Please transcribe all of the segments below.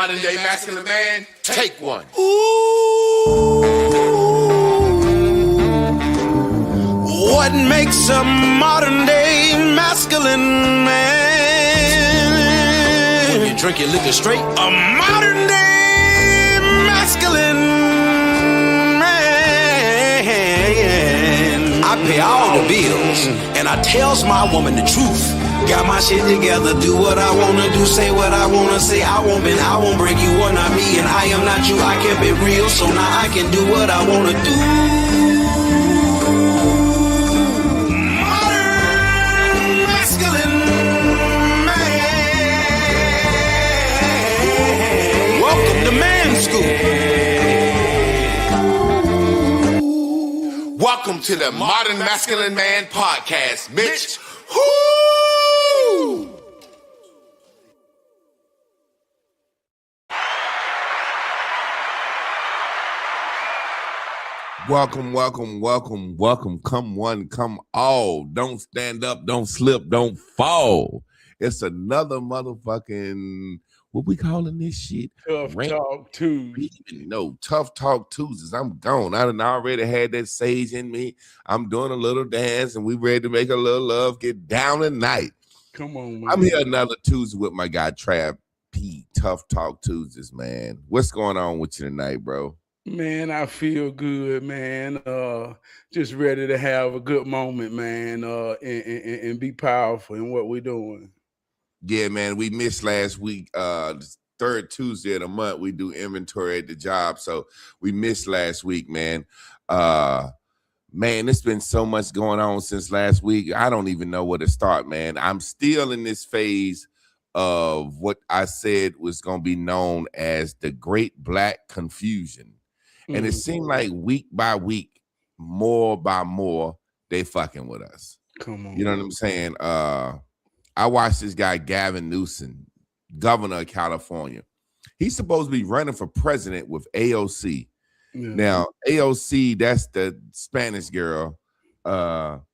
modern day masculine man, take one. Ooh, what makes a modern day masculine man? When you drink your liquor straight, a modern day masculine man. I pay all the bills, and I tells my woman the truth. Got my shit together, do what I wanna do, say what I wanna say. I won't break you, are not me, and I am not you. I kept it real, so now I can do what I wanna do. Modern masculine man. Welcome to Man School. Welcome to the Modern Masculine Man Podcast, Mitch. Welcome. Come one, come all. Don't stand up, don't slip, don't fall. It's another motherfucking, what we calling this shit? Tough Talk Tuesday. No, Tough Talk Tuesdays. I'm gone. I done already had that sage in me. I'm doing a little dance, and we ready to make a little love, get down tonight. Come on, man. I'm here another Tuesday with my guy, Trab P. Tough Talk Tuesdays, man. What's going on with you tonight, bro? Man, I feel good, man. Just ready to have a good moment, man, and be powerful in what we're doing. Yeah, man, we missed last week. Third Tuesday of the month, we do inventory at the job, so we missed last week, man. Man, it's been so much going on since last week. I don't even know where to start, man. I'm still in this phase of what I said was going to be known as the Great Black Confusion. And it seemed like week by week, more by more, they fucking with us. Come on. You know what I'm saying? I watched this guy, Gavin Newsom, governor of California. He's supposed to be running for president with AOC. Yeah. Now, AOC, that's the Spanish girl.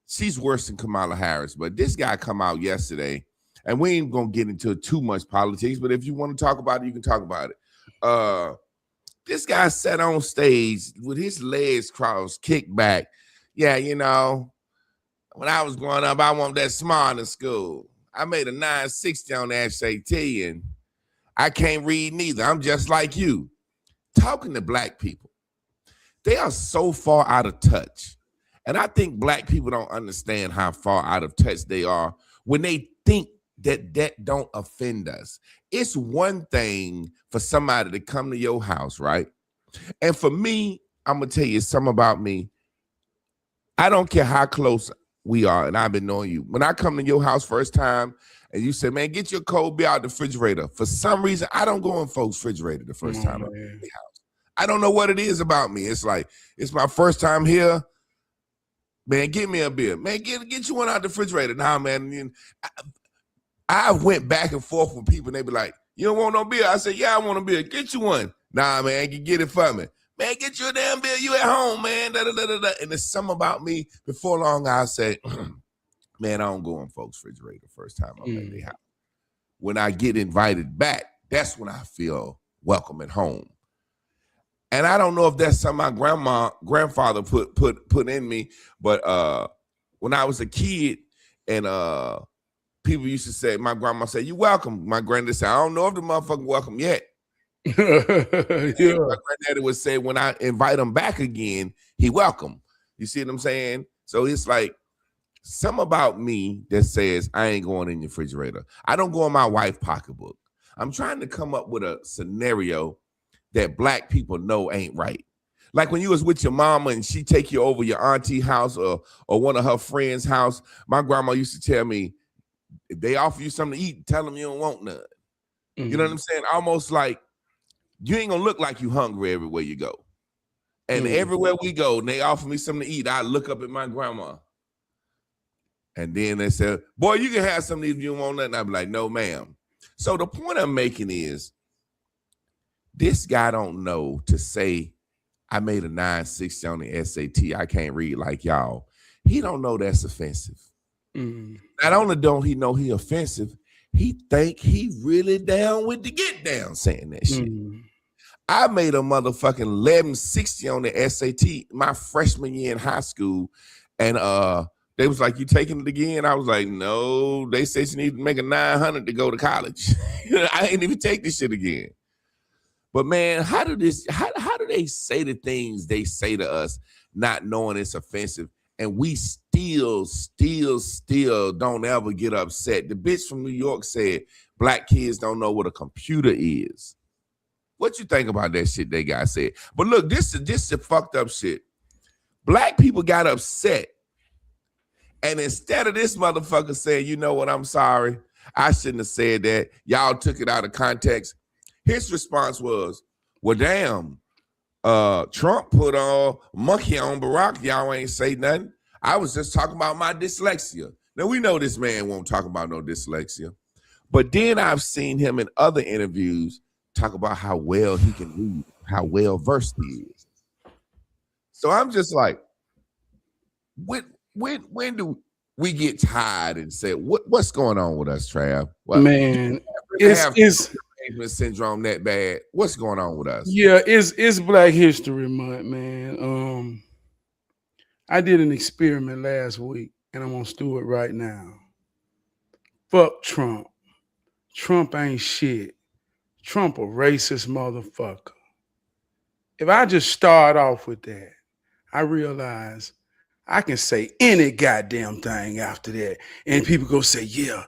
She's worse than Kamala Harris. But this guy come out yesterday, and we ain't going to get into too much politics, but if you want to talk about it, you can talk about it. This guy sat on stage with his legs crossed, kicked back. Yeah, you know, when I was growing up, I wasn't that smart in school. I made a 960 on the SAT, and I can't read neither. I'm just like you. Talking to black people, they are so far out of touch. And I think black people don't understand how far out of touch they are when they think that don't offend us. It's one thing for somebody to come to your house, right? And for me, I'm going to tell you something about me. I don't care how close we are, and I've been knowing you. When I come to your house first time, and you say, man, get your cold beer out the refrigerator. For some reason, I don't go in folks' refrigerator the first time I'm in the house. I don't know what it is about me. It's like, it's my first time here. Man, give me a beer. Man, get you one out the refrigerator. Nah, man. I went back and forth with people, and they be like, you don't want no beer? I said, yeah, I want a beer. Get you one. Nah, man, you get it for me. Man, get you a damn beer. You at home, man. Da, da, da, da, da. And there's something about me. Before long, I'll say, man, I don't go in folks' refrigerator the first time I'm at their house. When I get invited back, that's when I feel welcome at home. And I don't know if that's something my grandfather put in me, but when I was a kid and people used to say, my grandma said, you welcome. My granddad said, I don't know if the motherfucker welcome yet. Yeah. My granddaddy would say, when I invite him back again, he welcome. You see what I'm saying? So it's like something about me that says I ain't going in your refrigerator. I don't go in my wife's pocketbook. I'm trying to come up with a scenario that black people know ain't right. Like when you was with your mama and she take you over your auntie house or one of her friends' house, my grandma used to tell me, if they offer you something to eat, tell them you don't want none. You know what I'm saying? Almost like you ain't gonna look like you hungry everywhere you go. And everywhere we go, and they offer me something to eat, I look up at my grandma. And then they said, boy, you can have something if you don't want nothing. I'd be like, no, ma'am. So the point I'm making is this guy don't know to say, I made a 960 on the SAT. I can't read like y'all. He don't know that's offensive. Not only don't he know he offensive, he think he really down with the get down saying that shit. I made a motherfucking 1160 on the SAT my freshman year in high school, and they was like, "You taking it again?" I was like, "No." They said you need to make a 900 to go to college. I ain't even take this shit again. But man, how do they say the things they say to us, not knowing it's offensive, and we still don't ever get upset? The bitch from New York said black kids don't know what a computer is. What you think about that shit they got said? But look, this is fucked up shit. Black people got upset. And instead of this motherfucker saying, you know what, I'm sorry, I shouldn't have said that, y'all took it out of context, his response was, well, damn, Trump put a monkey on Barack, y'all ain't say nothing. I was just talking about my dyslexia. Now, we know this man won't talk about no dyslexia. But then I've seen him in other interviews talk about how well he can read, how well versed he is. So I'm just like, when do we get tired and say what's going on with us, Trav? What, man, it's syndrome that bad. What's going on with us? Yeah, it's Black History Month, man. I did an experiment last week, and I'm gonna do it right now. Fuck Trump. Trump ain't shit. Trump a racist motherfucker. If I just start off with that, I realize I can say any goddamn thing after that, and people go say, yeah.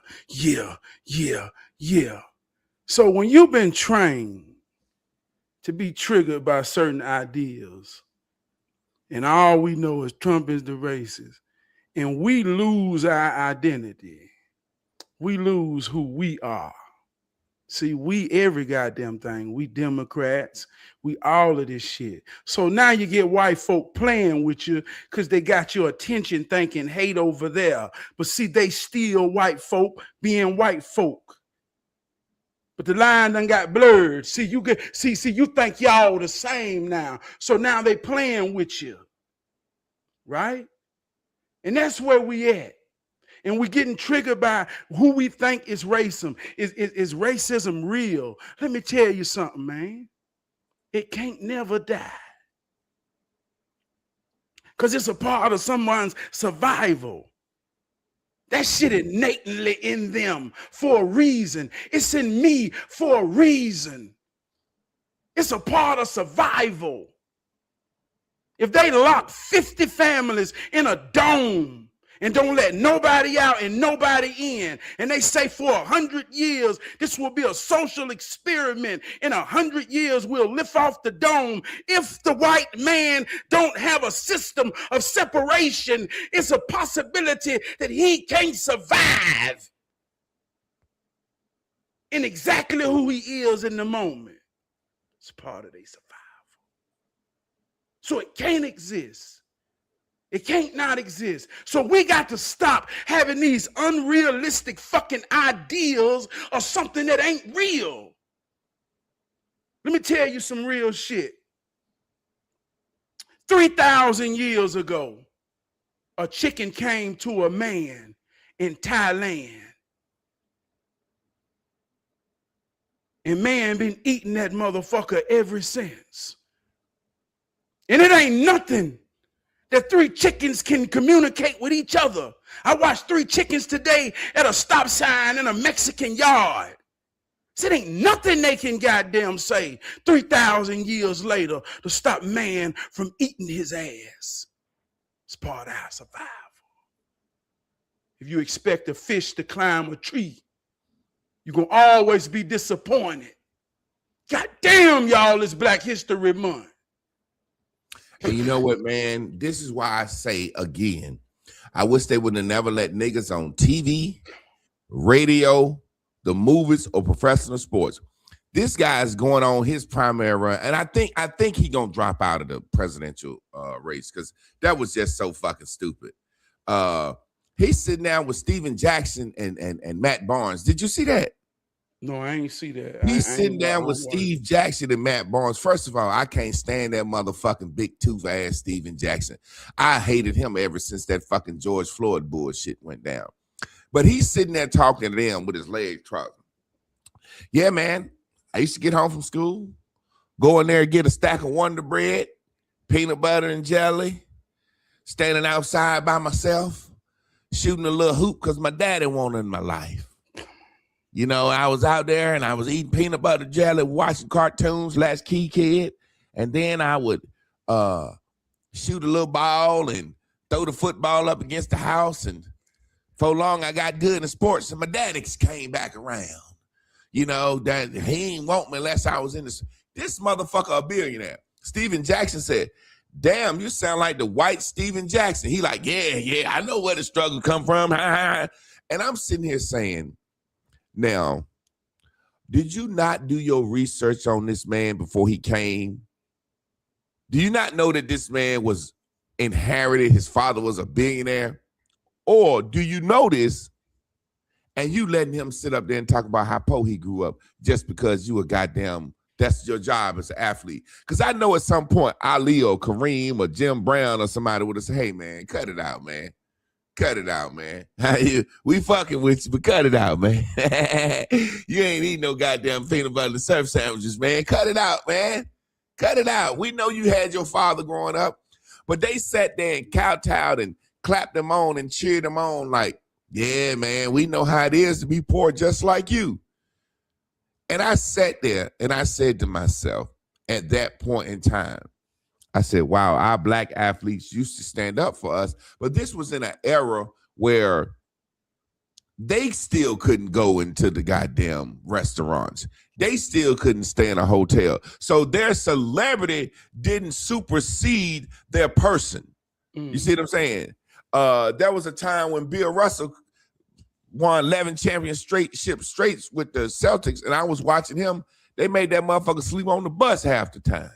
So when you've been trained to be triggered by certain ideas, and all we know is Trump is the racist, and we lose our identity, we lose who we are. See, we every goddamn thing. We Democrats, we all of this shit. So now you get white folk playing with you because they got your attention thinking hate over there. But see, they still white folk being white folk. But the line done got blurred. See, you think y'all the same now. So now they playing with you. Right? And that's where we at. And we're getting triggered by who we think is racism. Is racism real? Let me tell you something, man. It can't never die. Because it's a part of someone's survival. That shit innately in them for a reason. It's in me for a reason. It's a part of survival. If they lock 50 families in a dome, and don't let nobody out and nobody in, and they say for 100 years, this will be a social experiment. In 100 years, we'll lift off the dome. If the white man don't have a system of separation, it's a possibility that he can't survive in exactly who he is in the moment. It's part of their survival. So it can't exist. It can't not exist. So we got to stop having these unrealistic fucking ideals of something that ain't real. Let me tell you some real shit. 3,000 years ago, a chicken came to a man in Thailand. And man been eating that motherfucker ever since. And it ain't nothing that 3 chickens can communicate with each other. I watched 3 chickens today at a stop sign in a Mexican yard. So it ain't nothing they can goddamn say 3,000 years later to stop man from eating his ass. It's part of our survival. If you expect a fish to climb a tree, you're going to always be disappointed. God damn, y'all, it's Black History Month. And you know what, man? This is why I say again, I wish they would have never let niggas on TV, radio, the movies, or professional sports. This guy is going on his primary run, and I think he gonna drop out of the presidential race because that was just so fucking stupid. He's sitting down with Steven Jackson and Matt Barnes. Did you see that? No, I ain't see that. He's sitting down with Steve Jackson and Matt Barnes. First of all, I can't stand that motherfucking big tooth ass Steven Jackson. I hated him ever since that fucking George Floyd bullshit went down. But he's sitting there talking to them with his legs crossed. Yeah, man. I used to get home from school, go in there and get a stack of Wonder Bread, peanut butter and jelly, standing outside by myself, shooting a little hoop because my daddy wanted in my life. You know, I was out there and I was eating peanut butter jelly, watching cartoons, Latchkey Kid, and then I would shoot a little ball and throw the football up against the house. And for long, I got good in sports, and my daddy came back around. You know, that he ain't want me unless I was in this. This motherfucker a billionaire. Steven Jackson said, damn, you sound like the white Steven Jackson. He like, yeah, I know where the struggle come from. And I'm sitting here saying, now, did you not do your research on this man before he came? Do you not know that this man was inherited, his father was a billionaire? Or do you know this and you letting him sit up there and talk about how poor he grew up just because you a goddamn, that's your job as an athlete? Because I know at some point Ali or Kareem or Jim Brown or somebody would have said, hey, man, cut it out, man. Cut it out, man. We fucking with you, but cut it out, man. You ain't eating no goddamn peanut butter and surf sandwiches, man. Cut it out, man. Cut it out. We know you had your father growing up, but they sat there and kowtowed and clapped him on and cheered him on like, yeah, man, we know how it is to be poor just like you. And I sat there and I said to myself at that point in time, I said, wow, our black athletes used to stand up for us, but this was in an era where they still couldn't go into the goddamn restaurants. They still couldn't stay in a hotel. So their celebrity didn't supersede their person. You see what I'm saying? There was a time when Bill Russell won 11 championships straight with the Celtics, and I was watching him. They made that motherfucker sleep on the bus half the time.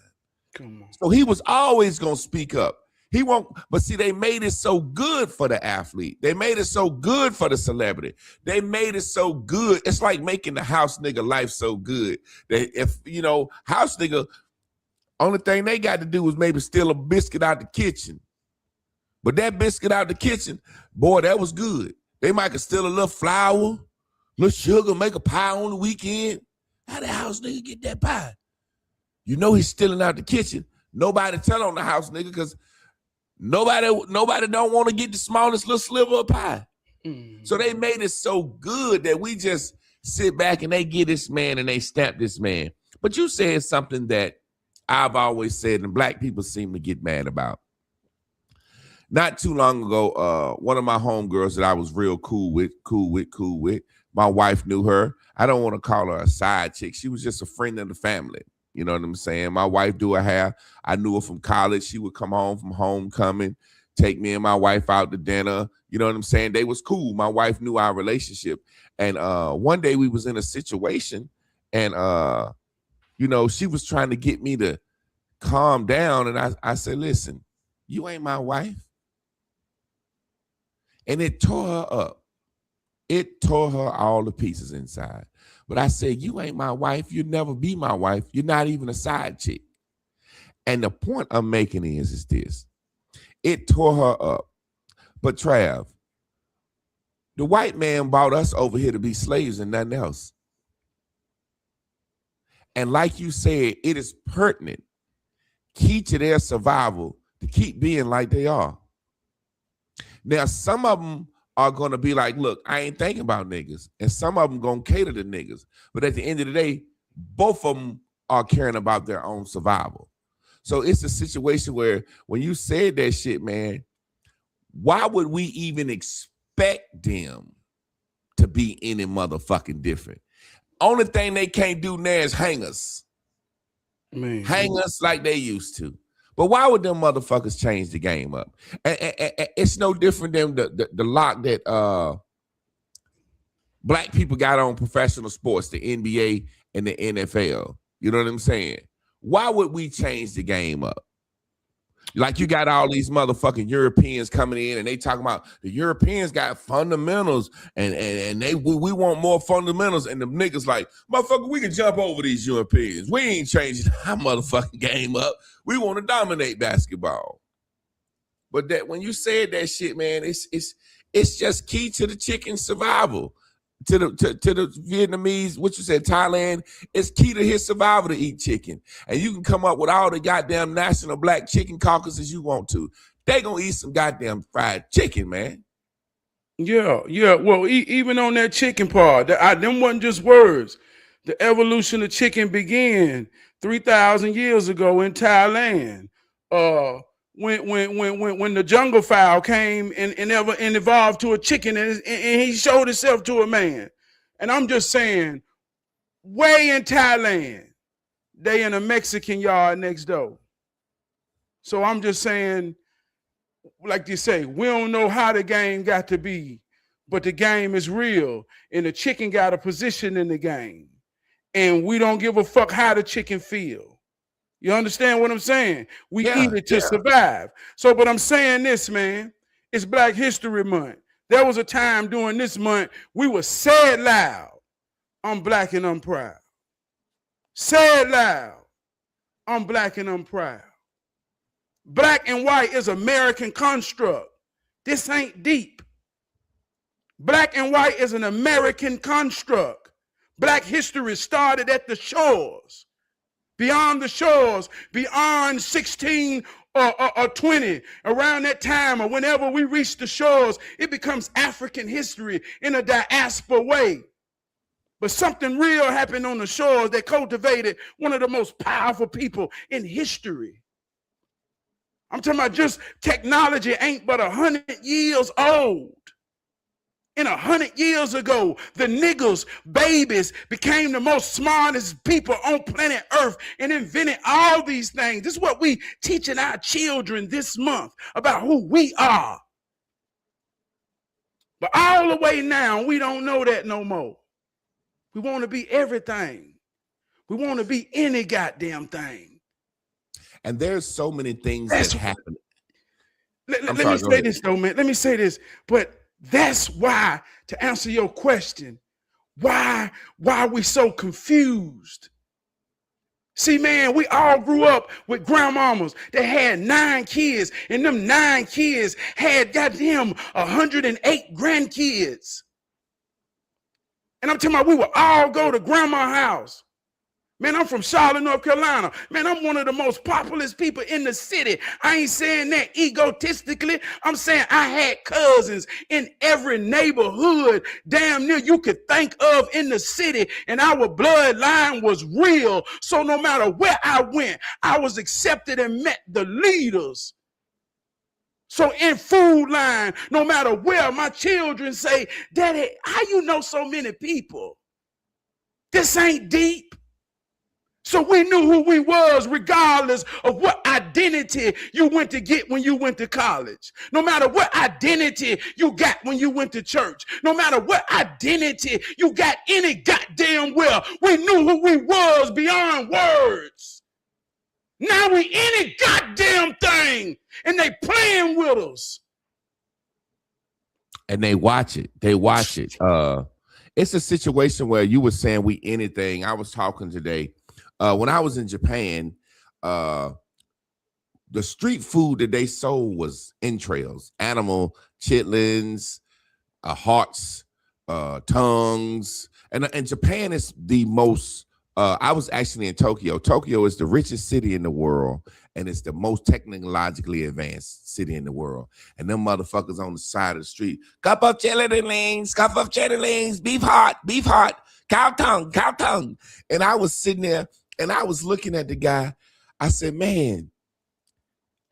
Come on. So he was always going to speak up. He won't, but see, they made it so good for the athlete. They made it so good for the celebrity. They made it so good. It's like making the house nigga life so good that if, you know, house nigga, only thing they got to do was maybe steal a biscuit out the kitchen. But that biscuit out the kitchen, boy, that was good. They might could steal a little flour, little sugar, make a pie on the weekend. How the house nigga get that pie? You know he's stealing out the kitchen. Nobody tell on the house nigga because nobody don't want to get the smallest little sliver of pie. So they made it so good that we just sit back and they get this man and they stamp this man. But you said something that I've always said and black people seem to get mad about. Not too long ago, one of my homegirls that I was real cool with, my wife knew her. I don't want to call her a side chick. She was just a friend of the family. You know what I'm saying? My wife do her hair. I knew her from college. She would come home from homecoming, take me and my wife out to dinner. You know what I'm saying? They was cool. My wife knew our relationship. And one day we was in a situation and, you know, she was trying to get me to calm down. And I said, listen, you ain't my wife. And it tore her up. It tore her all to pieces inside. But I said, you ain't my wife. You'll never be my wife. You're not even a side chick. And the point I'm making is this. It tore her up. But Trav, the white man brought us over here to be slaves and nothing else. And like you said, it is pertinent, key to their survival to keep being like they are. Now, some of them are going to be like, look, I ain't thinking about niggas. And some of them going to cater to niggas. But at the end of the day, both of them are caring about their own survival. So it's a situation where when you said that shit, man, why would we even expect them to be any motherfucking different? Only thing they can't do now is hang us. Man. Hang us like they used to. But why would them motherfuckers change the game up? And it's no different than the lock that black people got on professional sports, the NBA and the NFL. You know what I'm saying? Why would we change the game up? Like you got all these motherfucking Europeans coming in and they talking about the Europeans got fundamentals and we want more fundamentals. And the niggas like, motherfucker, we can jump over these Europeans. We ain't changing our motherfucking game up. We want to dominate basketball. But that when you said that shit, man, It's just key to the chicken survival. To the Vietnamese, what you said, Thailand, it's key to his survival to eat chicken. And you can come up with all the goddamn national black chicken caucuses you want to. They gonna eat some goddamn fried chicken, man. Yeah. Well, even on that chicken part, them wasn't just words. The evolution of chicken began 3,000 years ago in Thailand. When the jungle fowl came and evolved to a chicken, and he showed himself to a man. And I'm just saying, way in Thailand, they in a Mexican yard next door. So I'm just saying, like you say, we don't know how the game got to be, but the game is real, and the chicken got a position in the game, and we don't give a fuck how the chicken feel. You understand what I'm saying? We eat it to survive. So, but I'm saying this, man, it's Black History Month. There was a time during this month we were said loud, I'm black and I'm proud. Said loud, I'm black and I'm proud. Black and white is American construct. This ain't deep. Black and white is an American construct. Black history started at the shores. Beyond the shores, beyond 16 or 20, around that time or whenever we reach the shores, it becomes African history in a diaspora way. But something real happened on the shores that cultivated one of the most powerful people in history. I'm talking about just technology ain't but 100 years old. And 100 years ago, the niggers, babies, became the most smartest people on planet Earth and invented all these things. This is what we teaching our children this month about who we are. But all the way now, we don't know that no more. We want to be everything. We want to be any goddamn thing. And there's so many things that happen. Let me say this, though, man. Let me say this, but that's why, to answer your question, why are we so confused? See, man, we all grew up with grandmamas that had 9 kids, and them 9 kids had goddamn 108 grandkids. And I'm talking about we would all go to grandma's house. Man, I'm from Charlotte, North Carolina. Man, I'm one of the most populous people in the city. I ain't saying that egotistically. I'm saying I had cousins in every neighborhood damn near you could think of in the city, and our bloodline was real. So no matter where I went, I was accepted and met the leaders. So in Food Line, no matter where, my children say, Daddy, how you know so many people? This ain't deep. So we knew who we was regardless of what identity you went to get when you went to college. No matter what identity you got when you went to church. No matter what identity you got any goddamn well. We knew who we was beyond words. Now we any goddamn thing and they playing with us. And they watch it. They watch it. It's a situation where you were saying we anything. I was talking today. When I was in Japan, the street food that they sold was entrails, animal chitlins, hearts, tongues. And Japan is the most, I was actually in Tokyo. Tokyo is the richest city in the world, and it's the most technologically advanced city in the world. And them motherfuckers on the side of the street, cup of chitlins, beef heart, cow tongue. And I was sitting there, and I was looking at the guy. I said, man,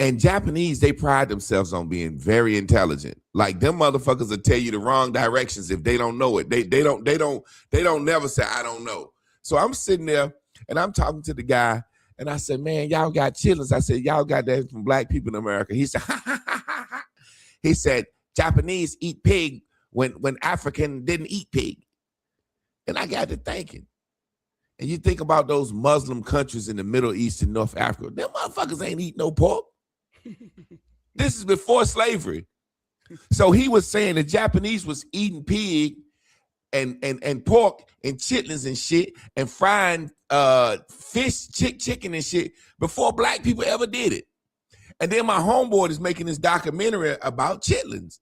and Japanese, they pride themselves on being very intelligent. Like them motherfuckers will tell you the wrong directions if they don't know it. They don't never say, I don't know. So I'm sitting there and I'm talking to the guy, and I said, man, y'all got chitlins. I said, y'all got that from black people in America. He said, he said, Japanese eat pig when African didn't eat pig. And I got to thinking. And you think about those Muslim countries in the Middle East and North Africa, them motherfuckers ain't eat no pork. This is before slavery. So he was saying the Japanese was eating pig and pork and chitlins and shit and frying fish, chicken and shit before black people ever did it. And then my homeboy is making this documentary about chitlins.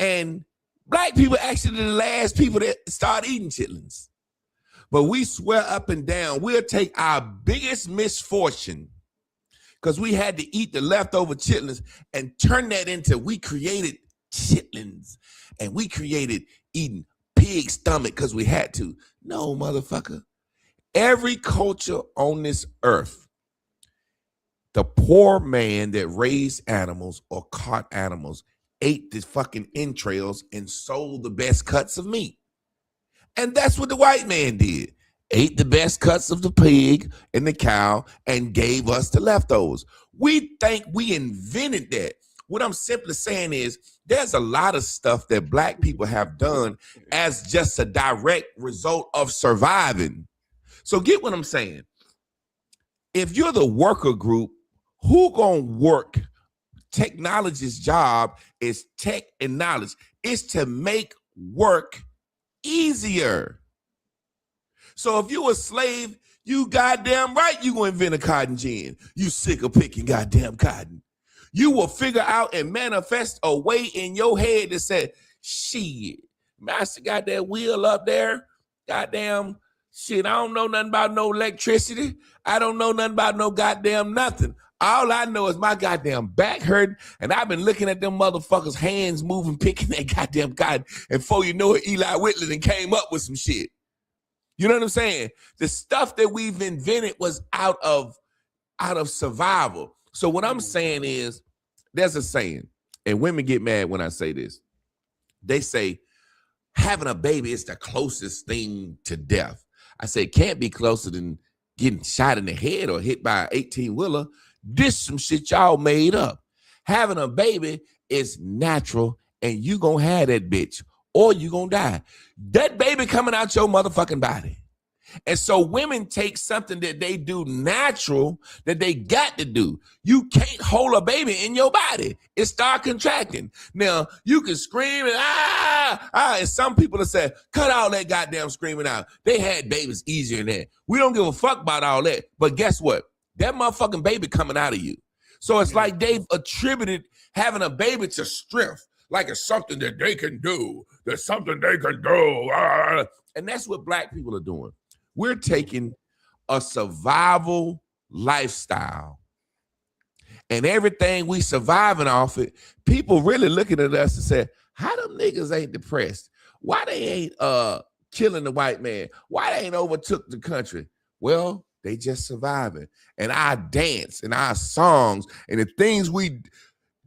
And black people actually the last people that start eating chitlins. But we swear up and down, we'll take our biggest misfortune, because we had to eat the leftover chitlins, and turn that into, we created chitlins, and we created eating pig stomach because we had to. No, motherfucker. Every culture on this earth, the poor man that raised animals or caught animals ate the fucking entrails and sold the best cuts of meat. And that's what the white man did. Ate the best cuts of the pig and the cow and gave us the leftovers. We think we invented that. What I'm simply saying is there's a lot of stuff that black people have done as just a direct result of surviving. So get what I'm saying. If you're the worker group, who gonna work? Technology's job is tech and knowledge. It's to make work easier. So if you a slave, you goddamn right you gonna invent a cotton gin. You sick of picking goddamn cotton. You will figure out and manifest a way in your head that said, shit, master got that wheel up there. Goddamn shit, I don't know nothing about no electricity. I don't know nothing about no goddamn nothing. All I know is my goddamn back hurting, and I've been looking at them motherfuckers' hands moving, picking that goddamn cotton. And before you know it, Eli Whitley then came up with some shit. You know what I'm saying? The stuff that we've invented was out of survival. So what I'm saying is, there's a saying, and women get mad when I say this. They say, having a baby is the closest thing to death. I say, it can't be closer than getting shot in the head or hit by an 18-wheeler. This some shit y'all made up. Having a baby is natural, and you gonna have that bitch, or you gonna die. That baby coming out your motherfucking body. And so women take something that they do natural that they got to do. You can't hold a baby in your body. It start contracting. Now, you can scream and and some people have said, cut all that goddamn screaming out. They had babies easier than that. We don't give a fuck about all that. But guess what? That motherfucking baby coming out of you. So it's like they've attributed having a baby to strength, like it's something that they can do. There's something they can do. And that's what black people are doing. We're taking a survival lifestyle, and everything we surviving off it, people really looking at us and say, how them niggas ain't depressed? Why they ain't killing the white man? Why they ain't overtook the country? Well, they just surviving. And our dance and our songs and the things we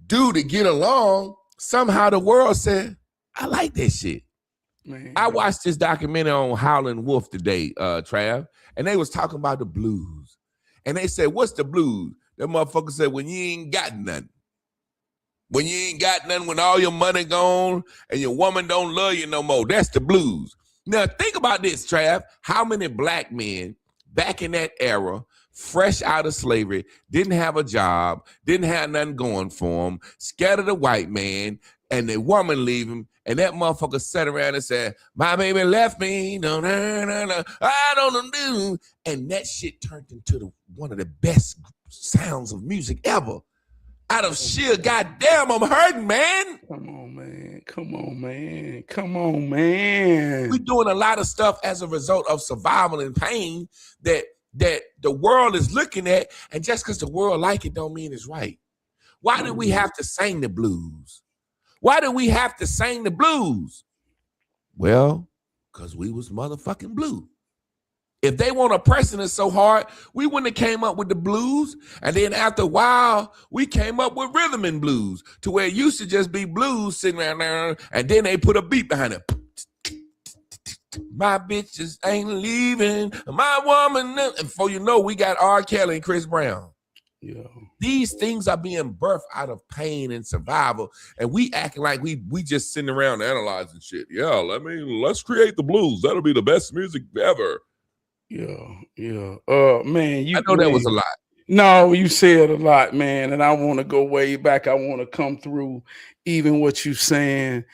do to get along, somehow the world said, I like that shit. Man. I watched this documentary on Howlin' Wolf today, Trav, and they was talking about the blues. And they said, what's the blues? That motherfucker said, when you ain't got nothing. When you ain't got nothing, when all your money gone and your woman don't love you no more. That's the blues. Now, think about this, Trav. How many black men back in that era, fresh out of slavery, didn't have a job, didn't have nothing going for them, scared of the white man, and the woman leave him, and that motherfucker sat around and said, my baby left me, no, I don't know. And that shit turned into one of the best sounds of music ever. Out of sheer goddamn, I'm hurting, man. Come on, man. Come on, man. Come on, man. We're doing a lot of stuff as a result of survival and pain that the world is looking at, and just because the world like it don't mean it's right. Why do we have to sing the blues? Why do we have to sing the blues? Well, because we was motherfucking blue. If they want to pressing us so hard, we wouldn't have came up with the blues. And then after a while, we came up with rhythm and blues, to where it used to just be blues sitting around there, and then they put a beat behind it. My bitches ain't leaving, my woman. And before you know, we got R. Kelly and Chris Brown. Yeah. These things are being birthed out of pain and survival, and we acting like we just sitting around analyzing shit. Yeah, let's create the blues. That'll be the best music ever. Yeah. Man, I know that was a lot. No, you said a lot, man, and I want to go way back. I want to come through even what you saying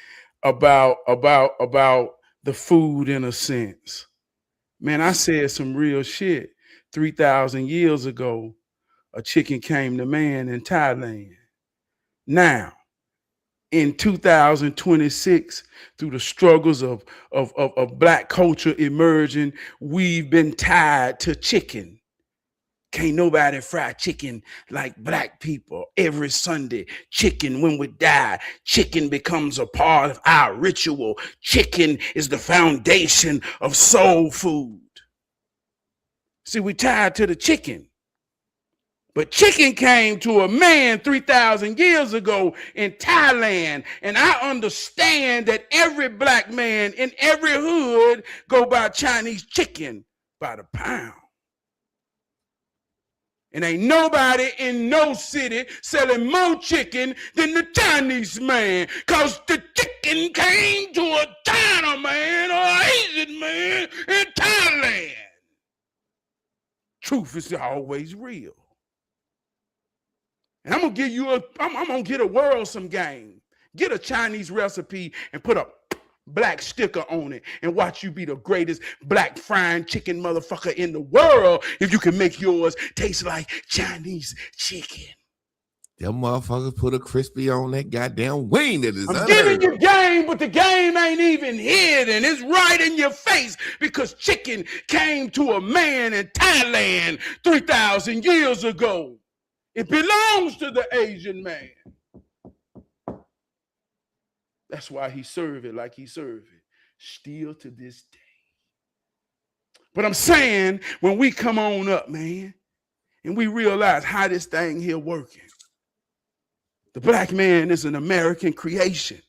about the food in a sense. Man, I said some real shit 3,000 years ago. A chicken came to man in Thailand. Now, in 2026, through the struggles of black culture emerging, we've been tied to chicken. Can't nobody fry chicken like black people. Every Sunday, chicken, when we die, chicken becomes a part of our ritual. Chicken is the foundation of soul food. See, we tied to the chicken. But chicken came to a man 3,000 years ago in Thailand. And I understand that every black man in every hood go buy Chinese chicken by the pound. And ain't nobody in no city selling more chicken than the Chinese man. Because the chicken came to a China man or an Asian man in Thailand. Truth is always real. And I'm gonna get a world some game. Get a Chinese recipe and put a black sticker on it and watch you be the greatest black frying chicken motherfucker in the world if you can make yours taste like Chinese chicken. Them motherfuckers put a crispy on that goddamn wing that is I'm giving you game, but the game ain't even hidden. It's right in your face because chicken came to a man in Thailand 3,000 years ago. It belongs to the Asian man. That's why he served it like he served it, still to this day. But I'm saying, when we come on up, man, and we realize how this thing here working, the black man is an American creation.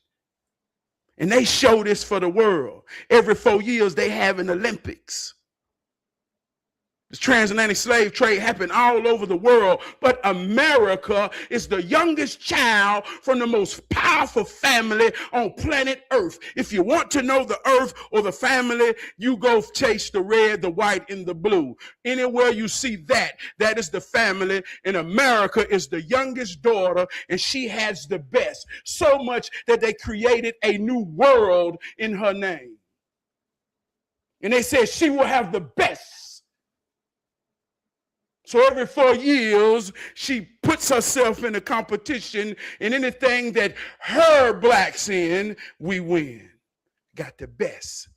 And they show this for the world. Every 4 years, they have an Olympics. The transatlantic slave trade happened all over the world, but America is the youngest child from the most powerful family on planet Earth. If you want to know the Earth or the family, you go chase the red, the white, and the blue. Anywhere you see that, that is the family, and America is the youngest daughter, and she has the best. So much that they created a new world in her name. And they said she will have the best. So every 4 years, she puts herself in a competition, and anything that her black's in, we win. Got the best.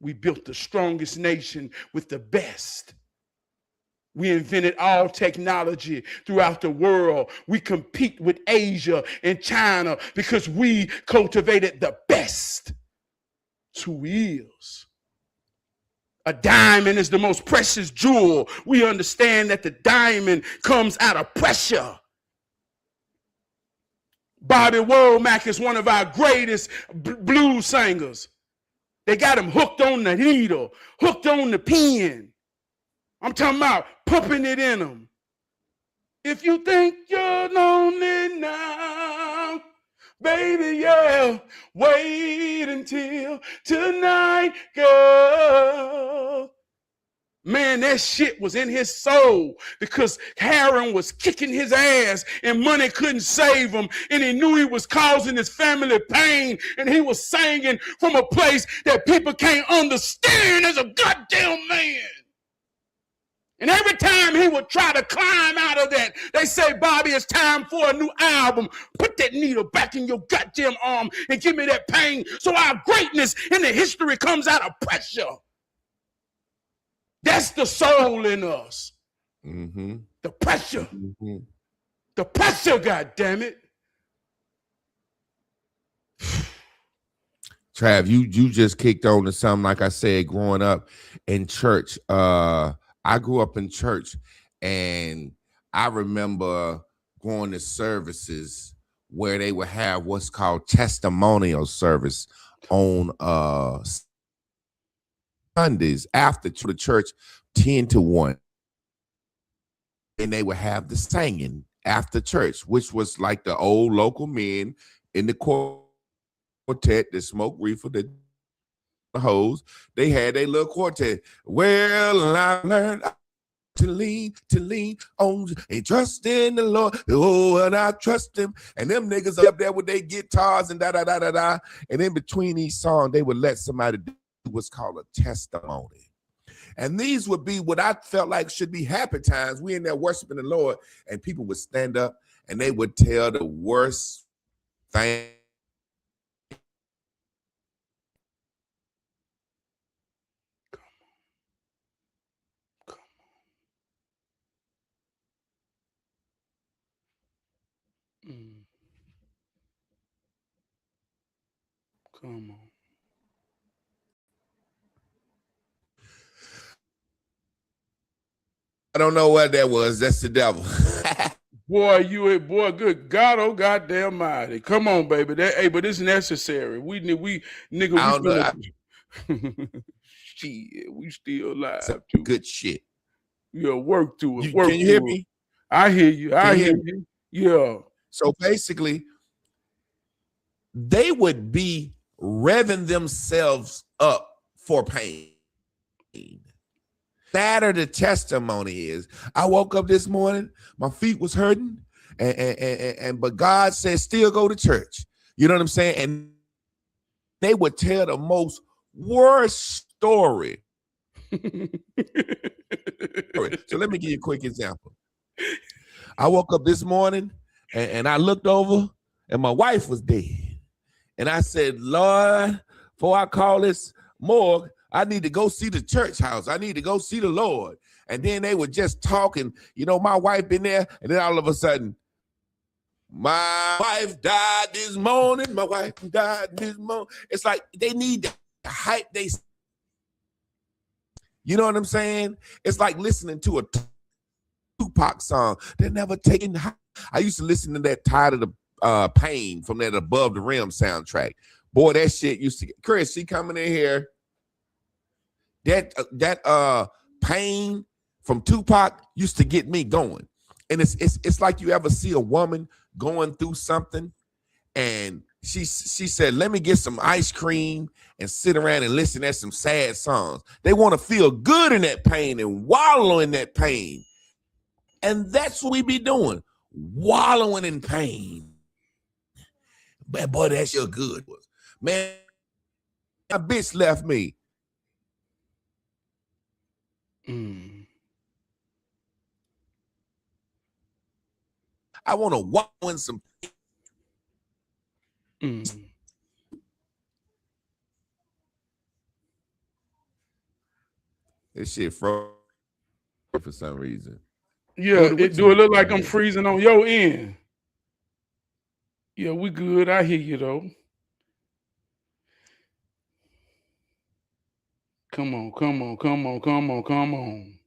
We built the strongest nation with the best. We invented all technology throughout the world. We compete with Asia and China because we cultivated the best. It's who we is. A diamond is the most precious jewel. We understand that the diamond comes out of pressure. Bobby Womack is one of our greatest blues singers. They got him hooked on the needle, hooked on the pen. I'm talking about pumping it in him. If you think you're lonely now, baby, yeah, wait until tonight, girl. Man, that shit was in his soul because heroin was kicking his ass and money couldn't save him. And he knew he was causing his family pain. And he was singing from a place that people can't understand as a goddamn man. And every time he would try to climb out of that, they say, Bobby, it's time for a new album. Put that needle back in your goddamn arm and give me that pain so our greatness in the history comes out of pressure. That's the soul in us. Mm-hmm. The pressure. Mm-hmm. The pressure, goddammit. Trav, you just kicked on to something, like I said, growing up in church. I grew up in church, and I remember going to services where they would have what's called testimonial service on Sundays after the church 10 to 1. And they would have the singing after church, which was like the old local men in the quartet that smoked reefer, that hose. They had a little quartet. Well, I learned to lean on and trust in the Lord. Oh, and I trust him. And them niggas up there with their guitars and da-da-da-da-da. And in between each song, they would let somebody do what's called a testimony. And these would be what I felt like should be happy times. We in there worshiping the Lord, and people would stand up and they would tell the worst Thank. Mm. Come on. I don't know what that was. That's the devil. Boy, good God, oh goddamn mighty. Come on, baby. Hey, but it's necessary. Nigga, we I don't know. shit, we still Some alive too. good shit. Yeah, work to it. Can you hear me? I hear you. I hear you. Yeah. So basically, they would be revving themselves up for pain. That or the testimony is, I woke up this morning, my feet was hurting, and but God said, still go to church. You know what I'm saying? And they would tell the most worst story. So let me give you a quick example. I woke up this morning and I looked over and my wife was dead. And I said, Lord, before I call this morgue, I need to go see the church house. I need to go see the Lord. And then they were just talking, you know, my wife been there. And then all of a sudden, my wife died this morning. My wife died this morning. It's like they need to hype they. You know what I'm saying? It's like listening to a Tupac song. They're never taking. I used to listen to that Tired of the Pain from that Above the Rim soundtrack. Boy, that shit used to get Chris, she coming in here. That Pain from Tupac used to get me going. And it's like you ever see a woman going through something and she said, let me get some ice cream and sit around and listen at some sad songs. They want to feel good in that pain and wallow in that pain. And that's what we be doing, wallowing in pain. But boy, that's your good one. Man, my bitch left me. Mm. I want to wallow in some. Mm. This shit froze for some reason. Yeah, do it look like I'm freezing on your end? Yeah, we good. I hear you though. Come on, come on, come on, come on, come on.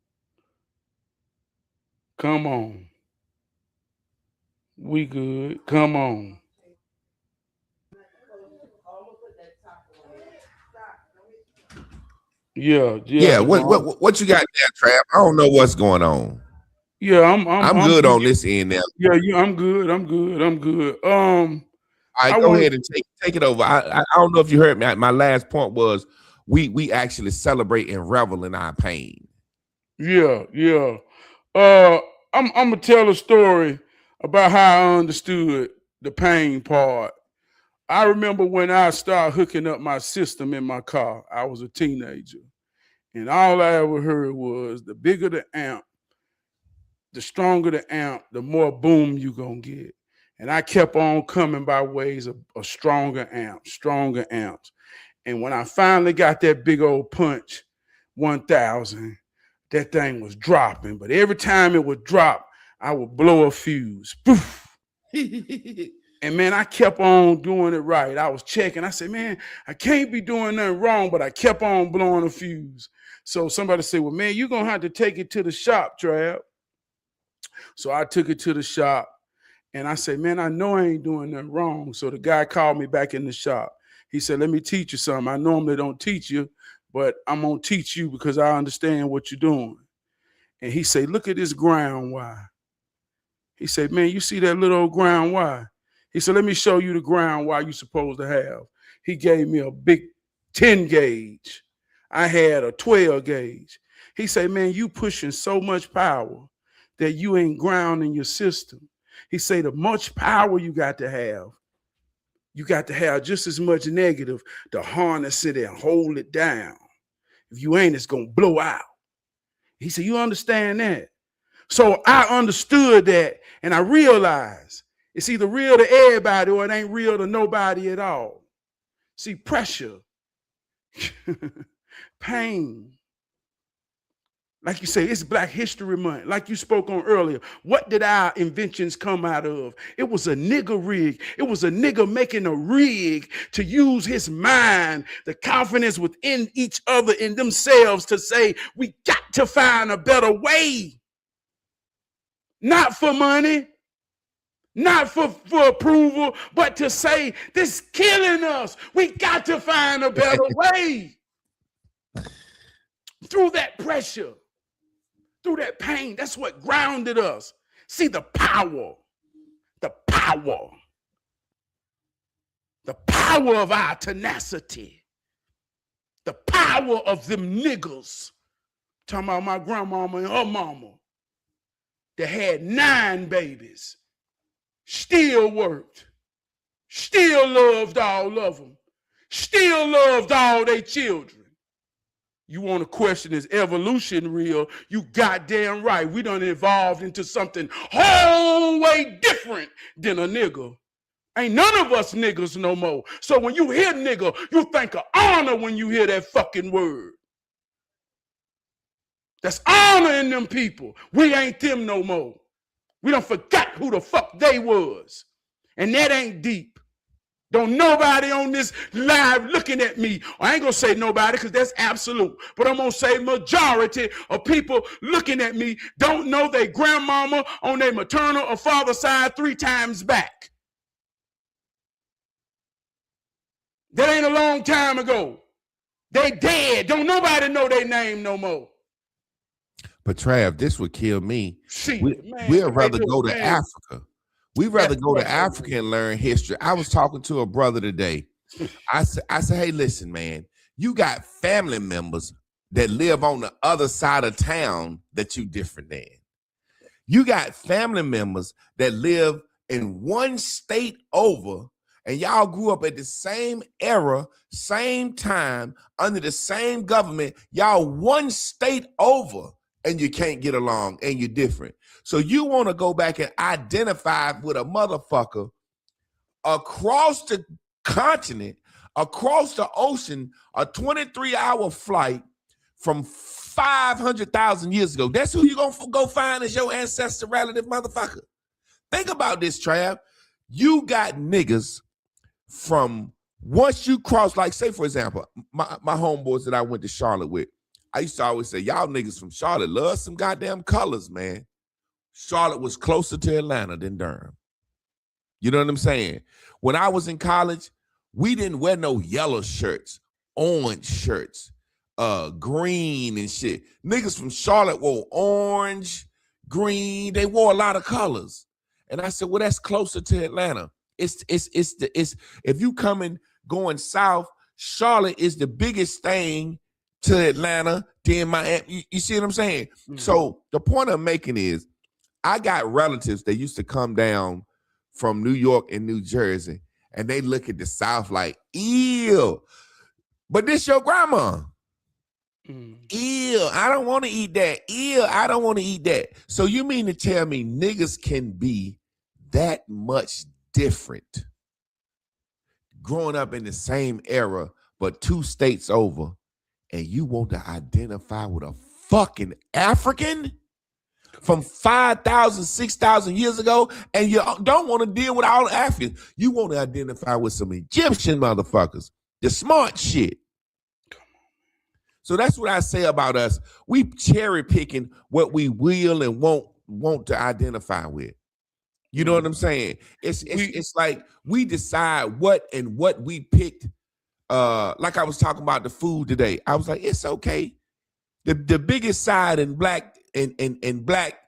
Come on. We good. Come on. Yeah. What you got there, Trab? I don't know what's going on. Yeah, I'm good on this end now. Yeah, I'm good. All right, go ahead and take it over. I don't know if you heard me. My last point was we actually celebrate and revel in our pain. Yeah. I'm gonna tell a story about how I understood the pain part. I remember when I started hooking up my system in my car. I was a teenager, and all I ever heard was the bigger the amp, the stronger the amp, the more boom you gonna get. And I kept on coming by ways of stronger amps. And when I finally got that big old punch, 1,000, that thing was dropping. But every time it would drop, I would blow a fuse. Poof. And man, I kept on doing it right. I was checking. I said, man, I can't be doing nothing wrong, but I kept on blowing a fuse. So somebody said, well, man, you're going to have to take it to the shop, Trab. So I took it to the shop. And I said, man, I know I ain't doing nothing wrong. So the guy called me back in the shop. He said, let me teach you something. I normally don't teach you, but I'm going to teach you because I understand what you're doing. And he said, look at this ground wire. He said, man, you see that little old ground wire? He said, let me show you the ground wire you're supposed to have. He gave me a big 10 gauge. I had a 12 gauge. He said, man, you pushing so much power that you ain't grounding your system. He said, the much power you got to have just as much negative to harness it and hold it down. If you ain't, it's going to blow out. He said, you understand that? So I understood that, and I realized It's either real to everybody or it ain't real to nobody at all. See, pressure, pain. Like you say, it's Black History Month. Like you spoke on earlier, what did our inventions come out of? It was a nigga rig. It was a nigga making a rig to use his mind, the confidence within each other in themselves to say, we got to find a better way. Not for money, not for approval, but to say, this killing us. We got to find a better way. Through that pressure, through that pain, that's what grounded us. See the power of our tenacity, the power of them niggas. Talking about my grandmama and her mama that had 9 babies, still worked, still loved all of them, still loved all their children. You want to question, is evolution real? You goddamn right. We done evolved into something whole way different than a nigga. Ain't none of us niggas no more. So when you hear nigga, you think of honor when you hear that fucking word. That's honor in them people. We ain't them no more. We done forgot who the fuck they was. And that ain't deep. Don't nobody on this live looking at me. I ain't gonna say nobody because that's absolute, but I'm gonna say majority of people looking at me don't know their grandmama on their maternal or father side 3 times back. That ain't a long time ago. They dead. Don't nobody know their name no more. But Trav, this would kill me. Man, We'd rather go to Africa. We'd rather go to Africa and learn history. I was talking to a brother today. I said, hey, listen, man, you got family members that live on the other side of town that you different than. You got family members that live in one state over, and y'all grew up at the same era, same time, under the same government. Y'all one state over, and you can't get along, and you're different. So you want to go back and identify with a motherfucker across the continent, across the ocean, a 23-hour flight from 500,000 years ago. That's who you're going to go find as your ancestor relative motherfucker. Think about this, Trav. You got niggas from once you cross, like say, for example, my homeboys that I went to Charlotte with, I used to always say, y'all niggas from Charlotte love some goddamn colors, man. Charlotte was closer to Atlanta than Durham. You know what I'm saying? When I was in college, we didn't wear no yellow shirts, orange shirts, green and shit. Niggas from Charlotte wore orange, green. They wore a lot of colors. And I said, well, that's closer to Atlanta. It's if you going south, Charlotte is the biggest thing to Atlanta, then Miami. You see what I'm saying? Mm-hmm. So the point I'm making is, I got relatives that used to come down from New York and New Jersey, and they look at the South like, ew. But this your grandma. Ew, I don't want to eat that. Ew, I don't want to eat that. So you mean to tell me niggas can be that much different growing up in the same era, but 2 states over, and you want to identify with a fucking African from 5,000, 6,000 years ago, and you don't want to deal with all the Africans. You want to identify with some Egyptian motherfuckers, the smart shit. So that's what I say about us. We cherry picking what we will and want to identify with. You know what I'm saying? It's like we decide what we picked. Like I was talking about the food today. I was like, it's okay. The biggest side in black and black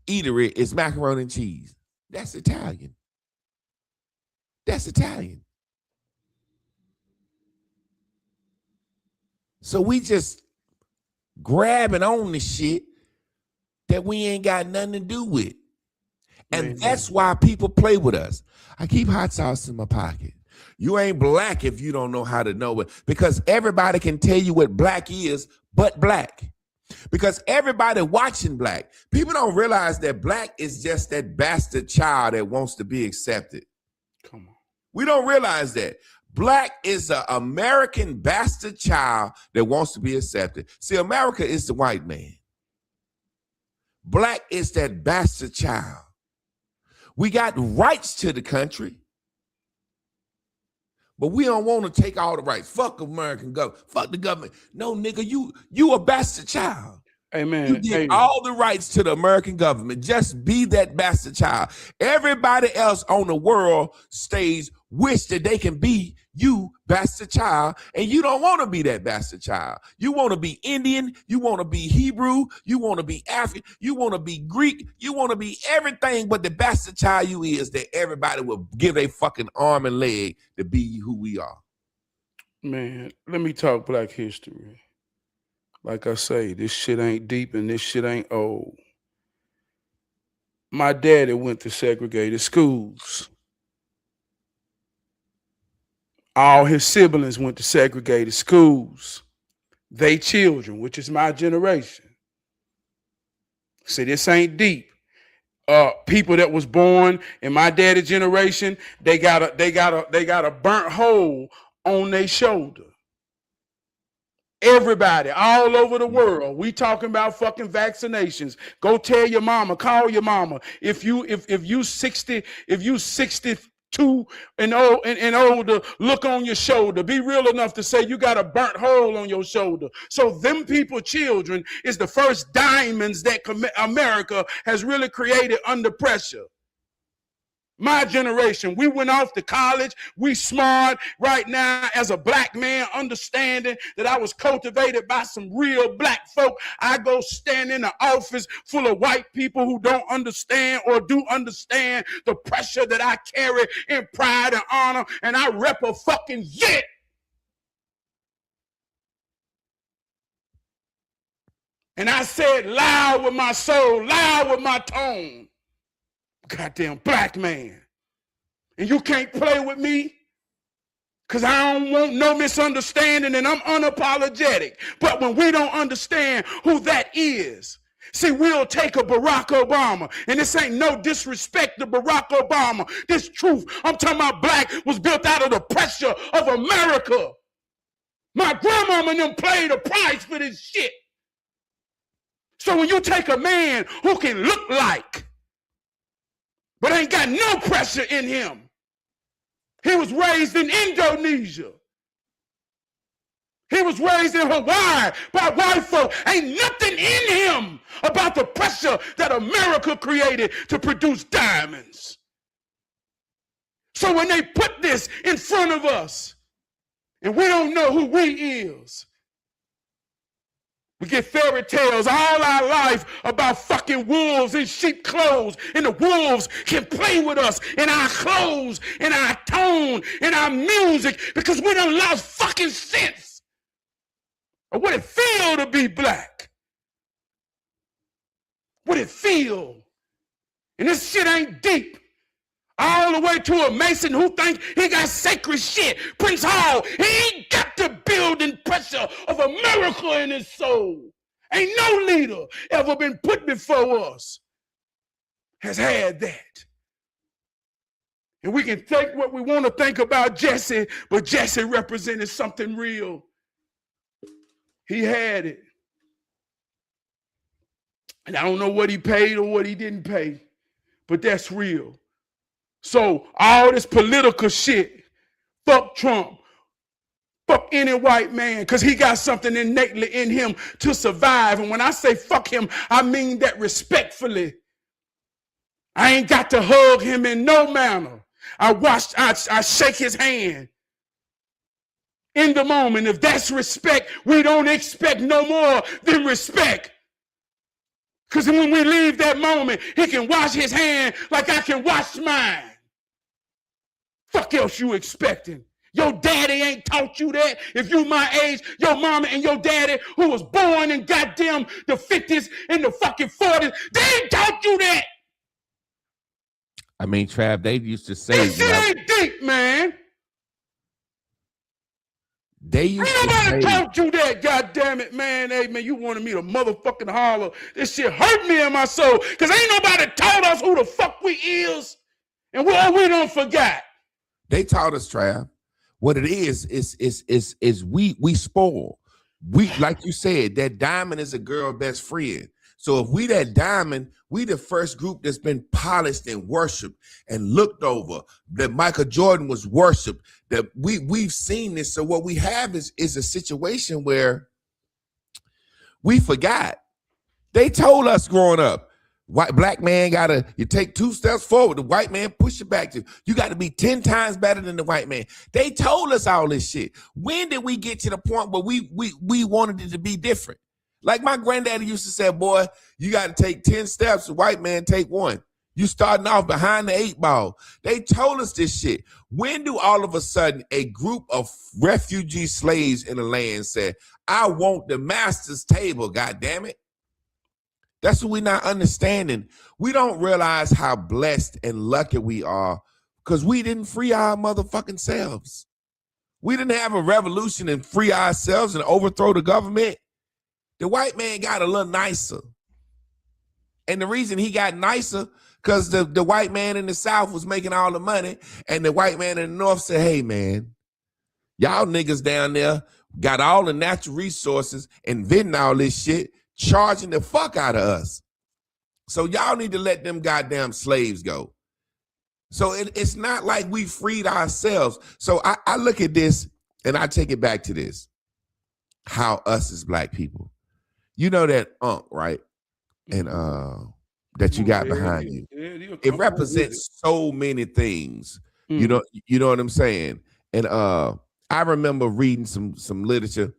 eatery is macaroni and cheese. That's Italian. That's Italian. So we just grabbing on the shit that we ain't got nothing to do with. And that's why people play with us. I keep hot sauce in my pocket. You ain't black if you don't know how to know it, because everybody can tell you what black is but black. Because everybody watching black, people don't realize that black is just that bastard child that wants to be accepted. Come on. We don't realize that. Black is an American bastard child that wants to be accepted. See, America is the white man. Black is that bastard child. We got rights to the country, but we don't want to take all the rights. Fuck American government. Fuck the government. No, nigga, you a bastard child. Hey, man. You get all the rights to the American government. Just be that bastard child. Everybody else on the world stage wish that they can be you, bastard child, and you don't want to be that bastard child. You want to be Indian. You want to be Hebrew. You want to be African. You want to be Greek. You want to be everything but the bastard child you is that everybody will give a fucking arm and leg to be who we are. Man, let me talk Black history. Like I say, this shit ain't deep and this shit ain't old. My daddy went to segregated schools. All his siblings went to segregated schools. They children, which is my generation. See, this ain't deep. People that was born in my daddy's generation, they got a burnt hole on their shoulder. Everybody all over the world, we talking about fucking vaccinations. Go tell your mama, call your mama. If you 62 and older, look on your shoulder. Be real enough to say you got a burnt hole on your shoulder. So them people, children, is the first diamonds that America has really created under pressure. My generation, we went off to college. We smart right now as a black man, understanding that I was cultivated by some real black folk. I go stand in an office full of white people who don't understand or do understand the pressure that I carry in pride and honor, and I rep a fucking yet. And I said loud with my soul, loud with my tone. Goddamn black man. And you can't play with me because I don't want no misunderstanding and I'm unapologetic. But when we don't understand who that is, see, we'll take a Barack Obama, and this ain't no disrespect to Barack Obama. This truth, I'm talking about black was built out of the pressure of America. My grandmama and them paid a price for this shit. So when you take a man who can look like, but ain't got no pressure in him. He was raised in Indonesia. He was raised in Hawaii by white folk. Ain't nothing in him about the pressure that America created to produce diamonds. So when they put this in front of us, and we don't know who we is, we get fairy tales all our life about fucking wolves in sheep clothes, and the wolves can play with us in our clothes, in our tone, in our music, because we done lost fucking sense of what it feel to be black. What it feel. And this shit ain't deep. All the way to a Mason who think he got sacred shit. Prince Hall, he ain't got the building pressure of America in his soul. Ain't no leader ever been put before us has had that. And we can think what we want to think about Jesse, but Jesse represented something real. He had it. And I don't know what he paid or what he didn't pay, but that's real. So all this political shit, fuck Trump, fuck any white man, because he got something innately in him to survive. And when I say fuck him, I mean that respectfully. I ain't got to hug him in no manner. I shake his hand. In the moment, if that's respect, we don't expect no more than respect. Because when we leave that moment, he can wash his hand like I can wash mine. Fuck else you expecting? Your daddy ain't taught you that. If you my age, your mama and your daddy who was born in goddamn the 50s and the fucking 40s, they ain't taught you that. I mean, Trab, they used to say this shit ain't deep, man. They used Ain't to nobody say, taught you that, goddamn it, man. Hey, man, you wanted me to motherfucking holler. This shit hurt me in my soul. Cause ain't nobody taught us who the fuck we is. And we don't forget. they taught us, Trav. What it is we spoil. We, like you said, that diamond is a girl's best friend. So if we that diamond, we the first group that's been polished and worshiped and looked over. That Michael Jordan was worshiped. That we've seen this. So what we have is a situation where we forgot. They told us growing up, black man you take 2 steps forward, the white man push you back. You got to be 10 times better than the white man. They told us all this shit. When did we get to the point where we wanted it to be different? Like my granddaddy used to say, boy, you got to take 10 steps, the white man take 1. You starting off behind the 8 ball. They told us this shit. When do all of a sudden a group of refugee slaves in the land say, I want the master's table, goddammit? That's what we're not understanding. We don't realize how blessed and lucky we are because we didn't free our motherfucking selves. We didn't have a revolution and free ourselves and overthrow the government. The white man got a little nicer. And the reason he got nicer, because the white man in the South was making all the money, and the white man in the North said, hey, man, y'all niggas down there got all the natural resources, inventing all this shit, charging the fuck out of us. So y'all need to let them goddamn slaves go. So it's not like we freed ourselves. So I look at this and I take it back to this. How us as black people. You know that Unc, right? And that you got behind you. It represents so many things. You know what I'm saying? And I remember reading some literature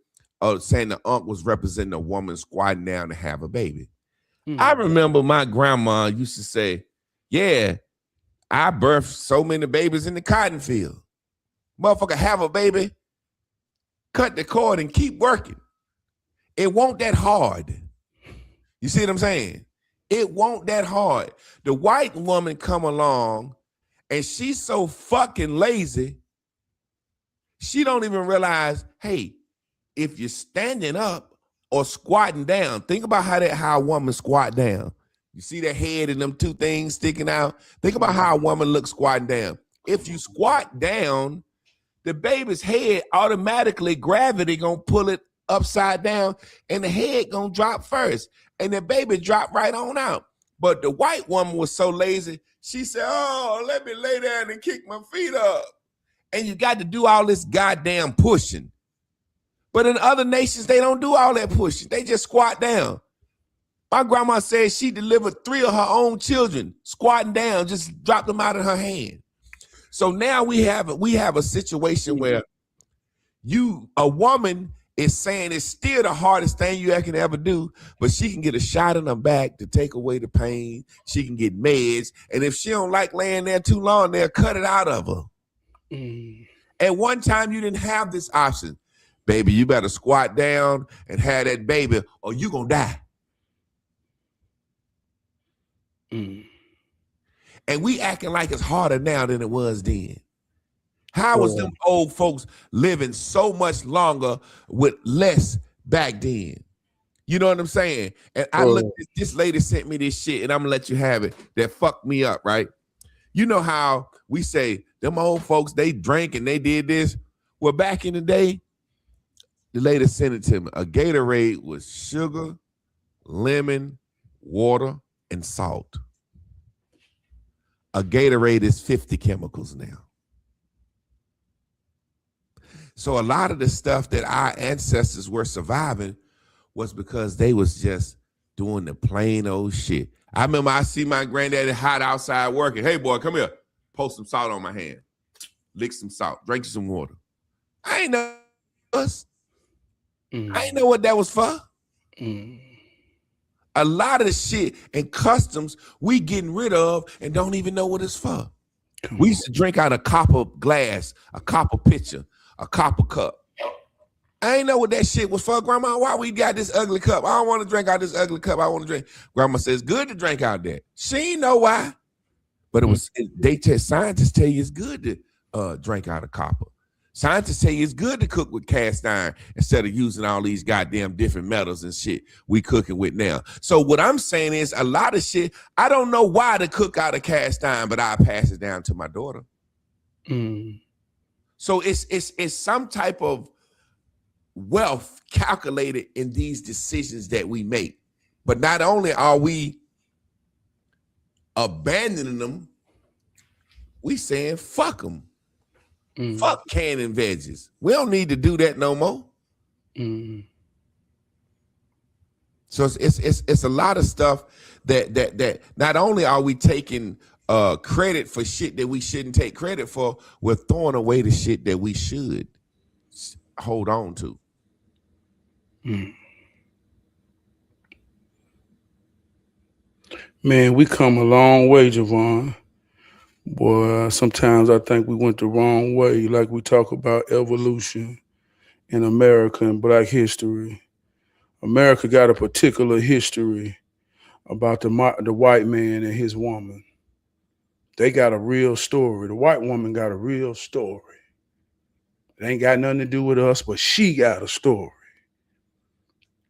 saying the Unc was representing a woman squatting down to have a baby. I remember my grandma used to say, yeah, I birthed so many babies in the cotton field. Motherfucker, have a baby, cut the cord and keep working. It won't that hard. You see what I'm saying? It won't that hard. The white woman come along and she's so fucking lazy, she don't even realize, hey, if you're standing up or squatting down, think about how a woman squat down. You see that head and them 2 things sticking out? Think about how a woman looks squatting down. If you squat down, the baby's head automatically, gravity gonna pull it upside down and the head gonna drop first and the baby drop right on out. But the white woman was so lazy, she said, oh, let me lay down and kick my feet up. And you got to do all this goddamn pushing. But in other nations, they don't do all that pushing. They just squat down. My grandma said she delivered 3 of her own children squatting down, just dropped them out of her hand. So now we have a situation where a woman is saying it's still the hardest thing you can ever do, but she can get a shot in her back to take away the pain. She can get meds. And if she don't like laying there too long, they'll cut it out of her. At one time, you didn't have this option. Baby, you better squat down and have that baby or you gonna die. And we acting like it's harder now than it was then. How was them old folks living so much longer with less back then? You know what I'm saying? And I looked at this lady sent me this shit, and I'm gonna let you have it. That fucked me up, right? You know how we say them old folks, they drank and they did this? Well, back in the day, the lady sent it to me. A Gatorade was sugar, lemon, water, and salt. A Gatorade is 50 chemicals now. So a lot of the stuff that our ancestors were surviving was because they was just doing the plain old shit. I remember I see my granddaddy hot outside working. Hey, boy, come here. Pour some salt on my hand. Lick some salt. Drink some water. I ain't know us. I ain't know what that was for. A lot of the shit and customs we getting rid of and don't even know what it's for. We used to drink out a copper glass, a copper pitcher, a copper cup. I ain't know what that shit was for, Grandma. Why we got this ugly cup? I don't want to drink out this ugly cup. I want to drink. Grandma says, good to drink out there. She ain't know why. But it was, scientists tell you it's good to drink out of copper. Scientists tell you it's good to cook with cast iron instead of using all these goddamn different metals and shit we cooking with now. So what I'm saying is a lot of shit, I don't know why to cook out of cast iron, but I pass it down to my daughter. So it's some type of wealth calculated in these decisions that we make. But not only are we abandoning them, we saying fuck them. Fuck canning veggies. We don't need to do that no more. So it's a lot of stuff that not only are we taking credit for shit that we shouldn't take credit for, we're throwing away the shit that we should hold on to. Man, we come a long way, Javon. Boy, sometimes I think we went the wrong way, like we talk about evolution in America and Black history. America got a particular history about the white man and his woman. They got a real story. The white woman got a real story. It ain't got nothing to do with us, but she got a story.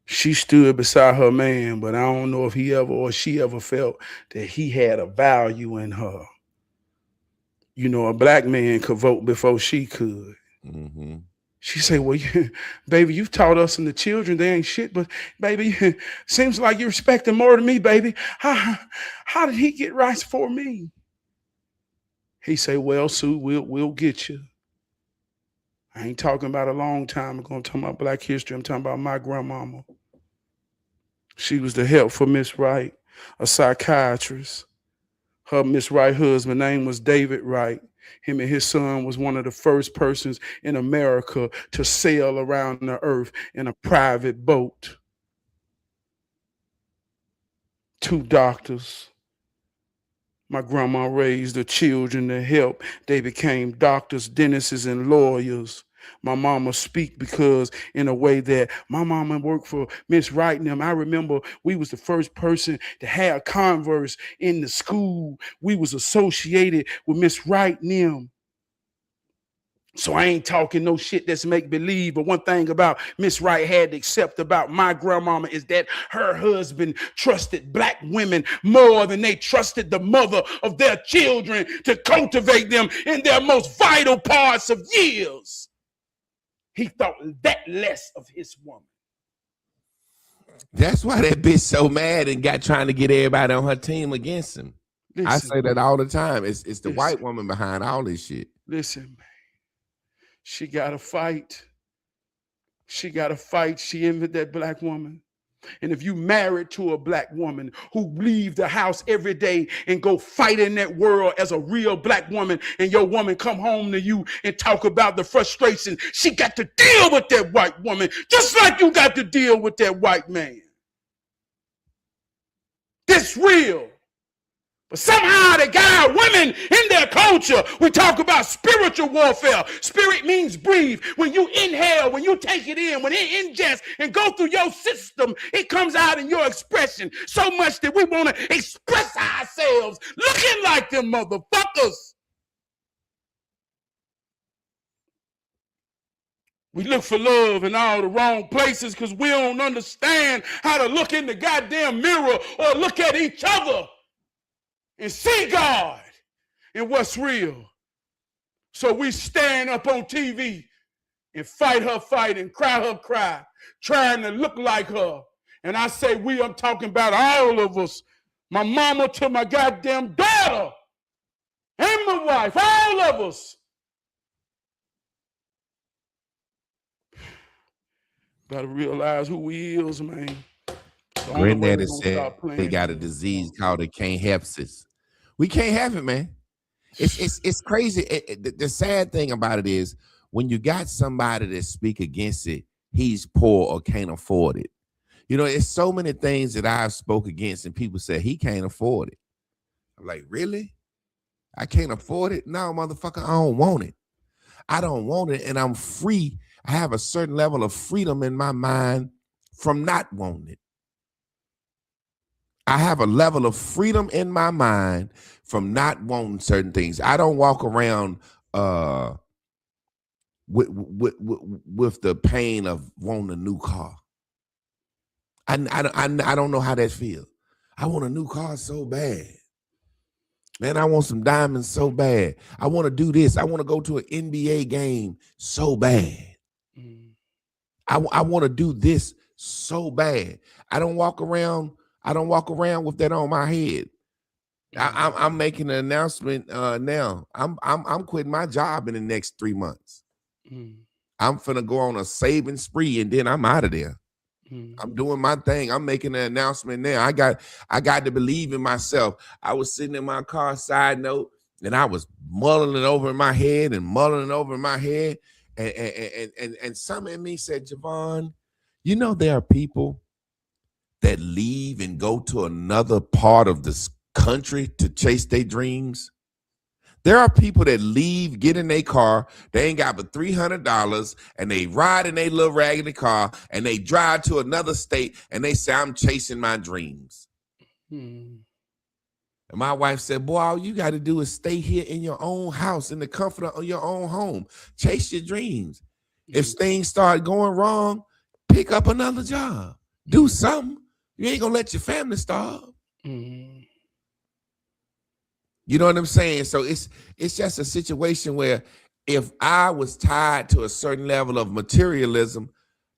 She stood beside her man, but I don't know if he ever or she ever felt that he had a value in her. You know, a black man could vote before she could. She said, well, baby, you've taught us and the children they ain't shit, but baby, seems like you respect him more than me, baby. How did he get rights for me? He said, well, Sue, we'll get you. I ain't talking about a long time ago. I'm talking about Black history. I'm talking about my grandmama. She was the help for Miss Wright, a psychiatrist. Her Miss Wright husband name was David Wright. Him and his son was one of the first persons in America to sail around the earth in a private boat. 2 doctors. My grandma raised the children to help. They became doctors, dentists, and lawyers. My mama speak because in a way that my mama worked for Miss Wright and them. I remember we was the first person to have Converse in the school. We was associated with Miss Wright and them. So I ain't talking no shit that's make believe. But one thing about Miss Wright had to accept about my grandmama is that her husband trusted black women more than they trusted the mother of their children to cultivate them in their most vital parts of years. He thought that less of his woman. That's why that bitch so mad and got trying to get everybody on her team against him. Listen, I say that all the time. It's the white woman behind all this shit. Listen, man. She got to fight. She got to fight. She envied that black woman. And if you married to a black woman who leave the house every day and go fight in that world as a real black woman, and your woman come home to you and talk about the frustration she got to deal with that white woman, just like you got to deal with that white man. This real. But somehow they got our women in their culture. We talk about spiritual warfare. Spirit means breathe. When you inhale, when you take it in, when it ingests and go through your system, it comes out in your expression so much that we want to express ourselves looking like them motherfuckers. We look for love in all the wrong places because we don't understand how to look in the goddamn mirror or look at each other and see God and what's real. So we stand up on TV and fight her fight and cry her cry, trying to look like her. And I say we, I'm talking about all of us, my mama to my goddamn daughter and my wife, all of us. Gotta realize who we is, man. Granddaddy said they got a disease called a can't hepsis. We can't have it, man. It's crazy. The sad thing about it is when you got somebody that speak against it, he's poor or can't afford it. You know, it's so many things that I've spoke against and people say he can't afford it. I'm like, really? I can't afford it? No, motherfucker, I don't want it. I don't want it, and I'm free. I have a certain level of freedom in my mind from not wanting it. I have a level of freedom in my mind from not wanting certain things. I don't walk around with the pain of wanting a new car. I don't know how that feels. I want a new car so bad. Man, I want some diamonds so bad. I want to do this. I want to go to an NBA game so bad. I want to do this so bad. I don't walk around with that on my head. I'm making an announcement now. I'm quitting my job in the next 3 months. I'm finna go on a saving spree and then I'm out of there. I'm doing my thing. I'm making an announcement now. I got to believe in myself. I was sitting in my car, side note, and I was mulling over in my head and mulling over in my head. And some in me said, Javon, you know, there are people that leave and go to another part of this country to chase their dreams. There are people that leave, get in their car, they ain't got but $300, and they ride in their little raggedy car, and they drive to another state, and they say, I'm chasing my dreams. And my wife said, boy, all you got to do is stay here in your own house, in the comfort of your own home. Chase your dreams. If things start going wrong, pick up another job. Do something. You ain't going to let your family starve. You know what I'm saying? So it's just a situation where if I was tied to a certain level of materialism,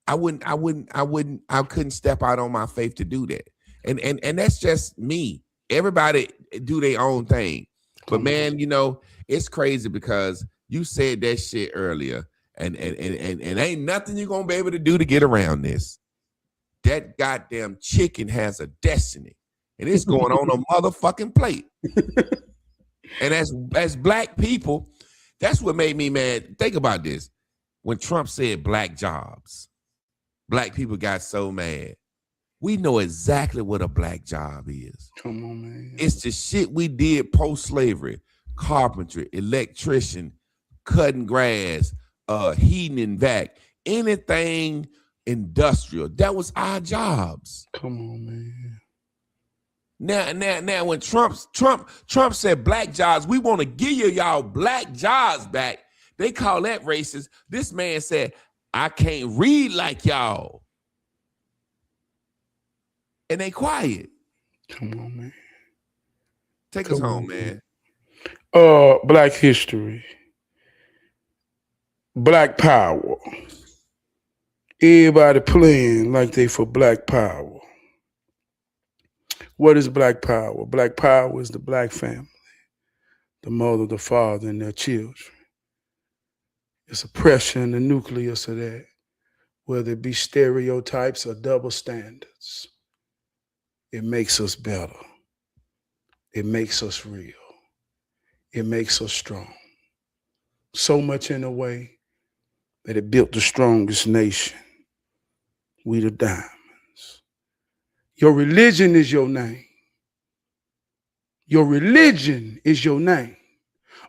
I couldn't step out on my faith to do that. And that's just me. Everybody do their own thing. But man, you know, it's crazy because you said that shit earlier, and ain't nothing you're gonna be able to do to get around this. That goddamn chicken has a destiny, and it's going on a motherfucking plate. And as black people, that's what made me mad. Think about this. When Trump said black jobs, black people got so mad. We know exactly what a black job is. Come on, man. It's the shit we did post-slavery. Carpentry, electrician, cutting grass, heating and vac, anything industrial. That was our jobs. Come on, man. Now, when Trump said black jobs, we want to give y'all black jobs back. They call that racist. This man said, I can't read like y'all. And they quiet. Come on, man. Take us home, man. Black history. Black power. Everybody playing like they for black power. What is black power? Black power is the black family, the mother, the father, and their children. It's oppression, the nucleus of that, whether it be stereotypes or double standards. It makes us better. It makes us real. It makes us strong. So much in a way that it built the strongest nation. We the diamonds. Your religion is your name. Your religion is your name.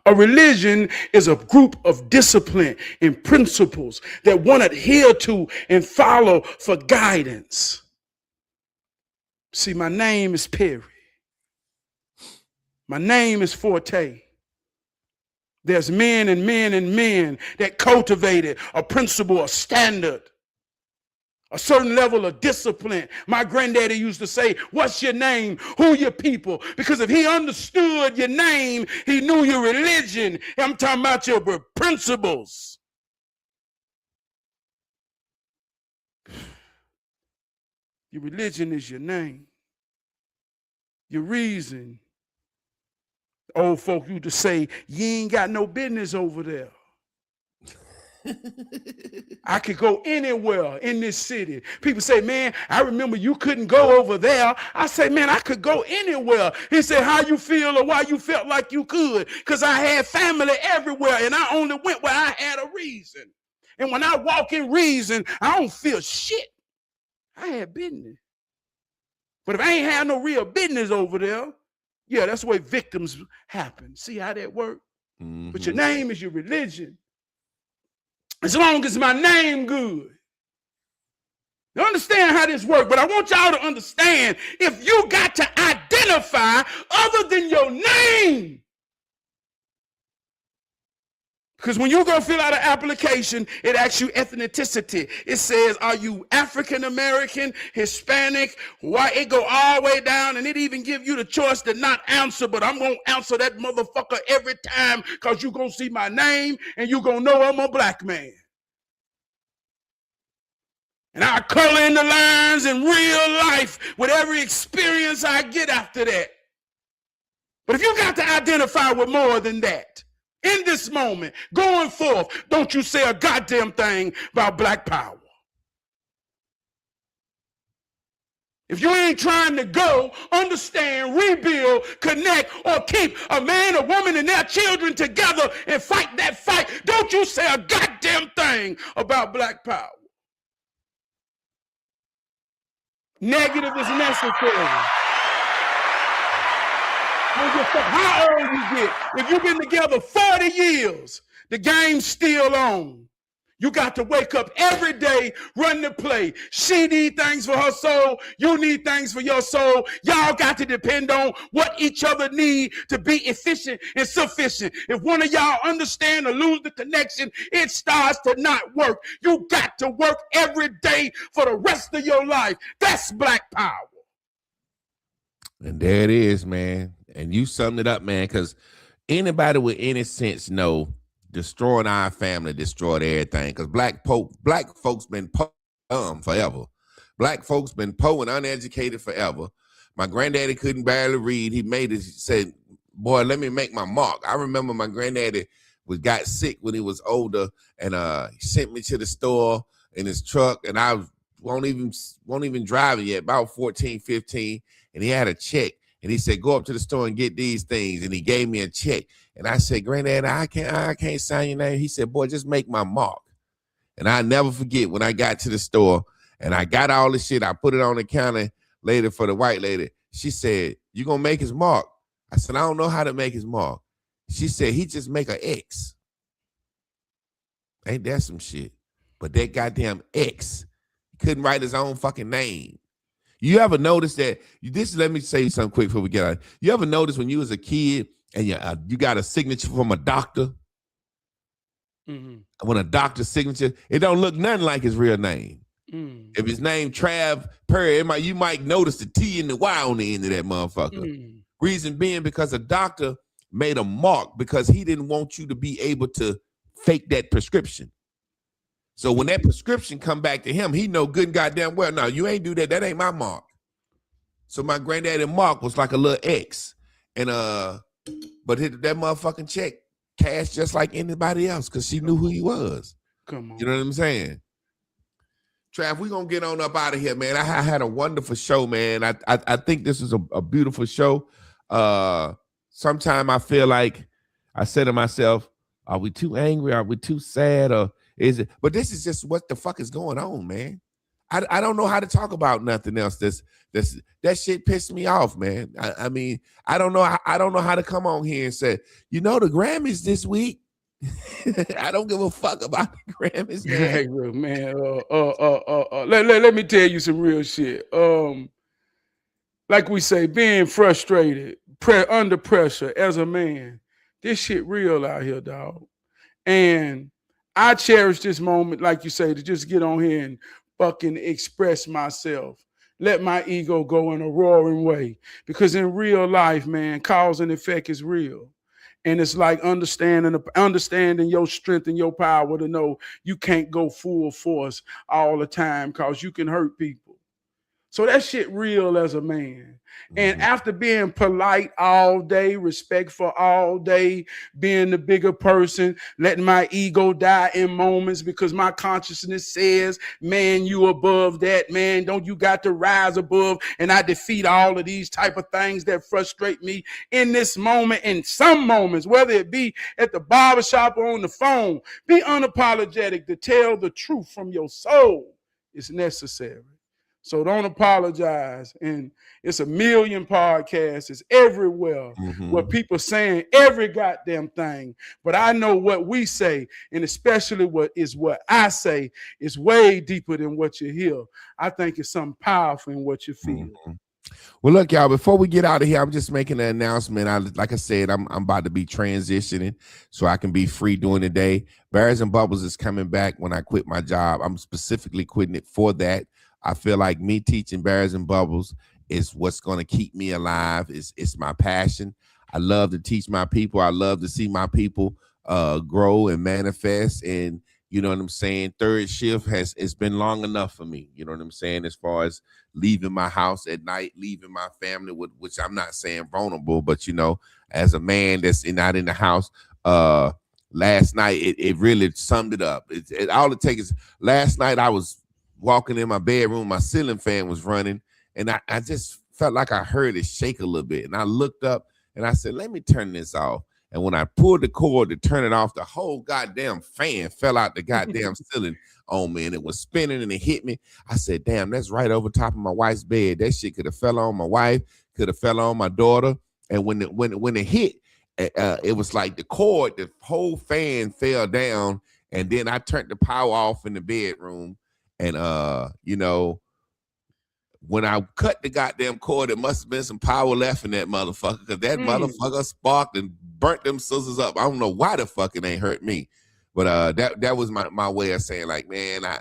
A religion is a group of discipline and principles that one adhere to and follow for guidance. See, my name is Perry. My name is Forte. There's men and men and men that cultivated a principle, a standard, a certain level of discipline. My granddaddy used to say, what's your name? Who your people? Because if he understood your name, he knew your religion. I'm talking about your principles. Your religion is your name. Your reason. Old folk used to say, you ain't got no business over there. I could go anywhere in this city. People say, man, I remember you couldn't go over there. I say, man, I could go anywhere. He said, how you feel or why you felt like you could? Because I had family everywhere and I only went where I had a reason. And when I walk in reason, I don't feel shit. I had business. But if I ain't had no real business over there, yeah, that's the way victims happen. See how that works? Mm-hmm. But your name is your religion. As long as my name good. You understand how this works, but I want y'all to understand, if you got to identify other than your name, Because when you go fill out an application, it asks you ethnicity. It says, are you African American, Hispanic, white? It go all the way down, and it even give you the choice to not answer, but I'm going to answer that motherfucker every time because you're going to see my name and you're going to know I'm a black man. And I color in the lines in real life with every experience I get after that. But if you got to identify with more than that, in this moment, going forth, don't you say a goddamn thing about black power. If you ain't trying to go, understand, rebuild, connect, or keep a man, a woman, and their children together and fight that fight, don't you say a goddamn thing about black power. Negative is necessary. How old you get? If you've been together 40 years, the game's still on. You got to wake up every day, run the play. She need things for her soul. You need things for your soul. Y'all got to depend on what each other need to be efficient and sufficient. If one of y'all understand or lose the connection, it starts to not work. You got to work every day for the rest of your life. That's black power. And there it is, man. And you summed it up, man, because anybody with any sense know destroying our family destroyed everything. Because black folks been dumb forever. Black folks been poor and uneducated forever. My granddaddy couldn't barely read. He said, boy, let me make my mark. I remember my granddaddy got sick when he was older, and he sent me to the store in his truck, and I won't even drive it yet, about 14, 15, and he had a check. And he said, go up to the store and get these things. And he gave me a check. And I said, Granddad, I can't sign your name. He said, boy, just make my mark. And I never forget when I got to the store and I got all this shit. I put it on the counter later for the white lady. She said, you gonna make his mark? I said, I don't know how to make his mark. She said, he just make an X. Ain't that some shit? But that goddamn X, he couldn't write his own fucking name. You ever notice that? Let me say something quick before we get out. You ever notice when you was a kid and you got a signature from a doctor? Mm-hmm. When a doctor's signature, it don't look nothing like his real name. Mm. If his name Trab Perry, you might notice the T and the Y on the end of that motherfucker. Mm. Reason being because a doctor made a mark because he didn't want you to be able to fake that prescription. So when that prescription come back to him, he know good and goddamn well, no, you ain't do that. That ain't my mark. So my granddaddy mark was like a little X. And but that motherfucking check cashed just like anybody else because she knew who he was. Come on. You know what I'm saying? Trav, we're going to get on up out of here, man. I had a wonderful show, man. I think this is a beautiful show. Sometime I feel like I say to myself, are we too angry? Are we too sad? Or is it? But this is just what the fuck is going on, man. I don't know how to talk about nothing else. That shit pissed me off, man. I mean, I don't know how to come on here and say, the Grammys this week. I don't give a fuck about the Grammys, man. Let me tell you some real shit. Like we say, being frustrated, under pressure as a man, this shit real out here, dog. And I cherish this moment, like you say, to just get on here and fucking express myself. Let my ego go in a roaring way. Because in real life, man, cause and effect is real. And it's like understanding your strength and your power to know you can't go full force all the time because you can hurt people. So that shit real as a man. And after being polite all day, respectful all day, being the bigger person, letting my ego die in moments because my consciousness says, man, you above that, man. Don't you got to rise above? And I defeat all of these type of things that frustrate me in this moment. In some moments, whether it be at the barbershop or on the phone, be unapologetic to tell the truth from your soul. It's necessary. So don't apologize. And it's a million podcasts. It's everywhere. What people saying, every goddamn thing. But I know what we say, and especially what I say is way deeper than what you hear. I think it's something powerful in what you feel. Well, look, y'all, before we get out of here, I'm just making an announcement. Like I said, I'm about to be transitioning so I can be free during the day. Bears and Bubbles is coming back when I quit my job. I'm specifically quitting it for that. I feel like me teaching Bears and Bubbles is what's going to keep me alive. It's my passion. I love to teach my people. I love to see my people grow and manifest. And you know what I'm saying? Third shift it's been long enough for me. You know what I'm saying? As far as leaving my house at night, leaving my family, which I'm not saying vulnerable, but you know, as a man that's not in the house, last night it really summed it up. All it takes is last night I was walking in my bedroom, my ceiling fan was running, and I just felt like I heard it shake a little bit, and I looked up and I said, "Let me turn this off." And when I pulled the cord to turn it off, the whole goddamn fan fell out the goddamn ceiling on me, and it was spinning and it hit me. I said, damn, that's right over top of my wife's bed. That shit could have fell on my wife, could have fell on my daughter. And when it hit, it was like the cord, the whole fan fell down. And then I turned the power off in the bedroom. And, you know, when I cut the goddamn cord, it must have been some power left in that motherfucker, because that motherfucker sparked and burnt them scissors up. I don't know why the fuck it ain't hurt me. But that was my way of saying, like, man, I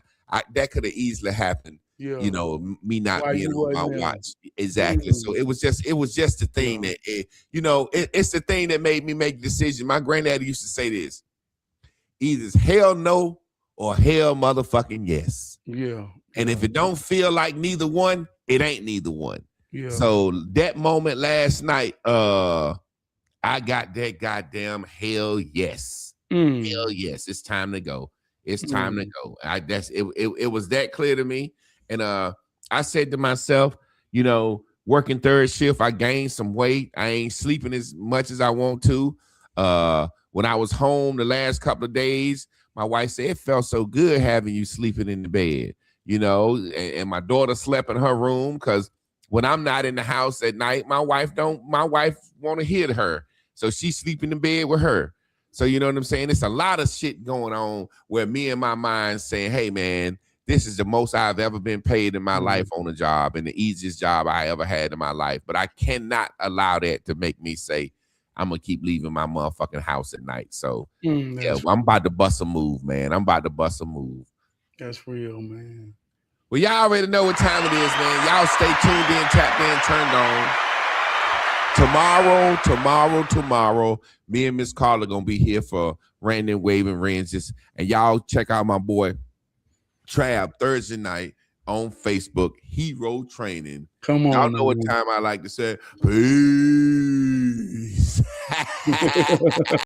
that could have easily happened. Yeah. You know, me not being on my watch. Exactly. So it was just the thing that it's the thing that made me make the decision. My granddaddy used to say this: either hell no or hell motherfucking yes. Yeah. And if it don't feel like neither one, it ain't neither one. Yeah. So that moment last night, I got that goddamn hell yes. Hell yes, it's time to go. It's time to go. It was that clear to me. And I said to myself, you know, working third shift, I gained some weight. I ain't sleeping as much as I want to. When I was home the last couple of days, my wife said it felt so good having you sleeping in the bed, you know, and my daughter slept in her room, because when I'm not in the house at night, my wife want to hear her. So she sleep in the bed with her. So you know what I'm saying? It's a lot of shit going on where me and my mind saying, hey, man, this is the most I've ever been paid in my life on a job, and the easiest job I ever had in my life. But I cannot allow that to make me say I'm going to keep leaving my motherfucking house at night. So, I'm about to bust a move, man. I'm about to bust a move. That's real, man. Well, y'all already know what time it is, man. Y'all stay tuned in, tapped in, turned on. Tomorrow, me and Miss Carla gonna be here for Random Waving Ranges, and y'all check out my boy Trab Thursday night on Facebook, Hero Training. Come on, y'all know what time I like to say. Peace.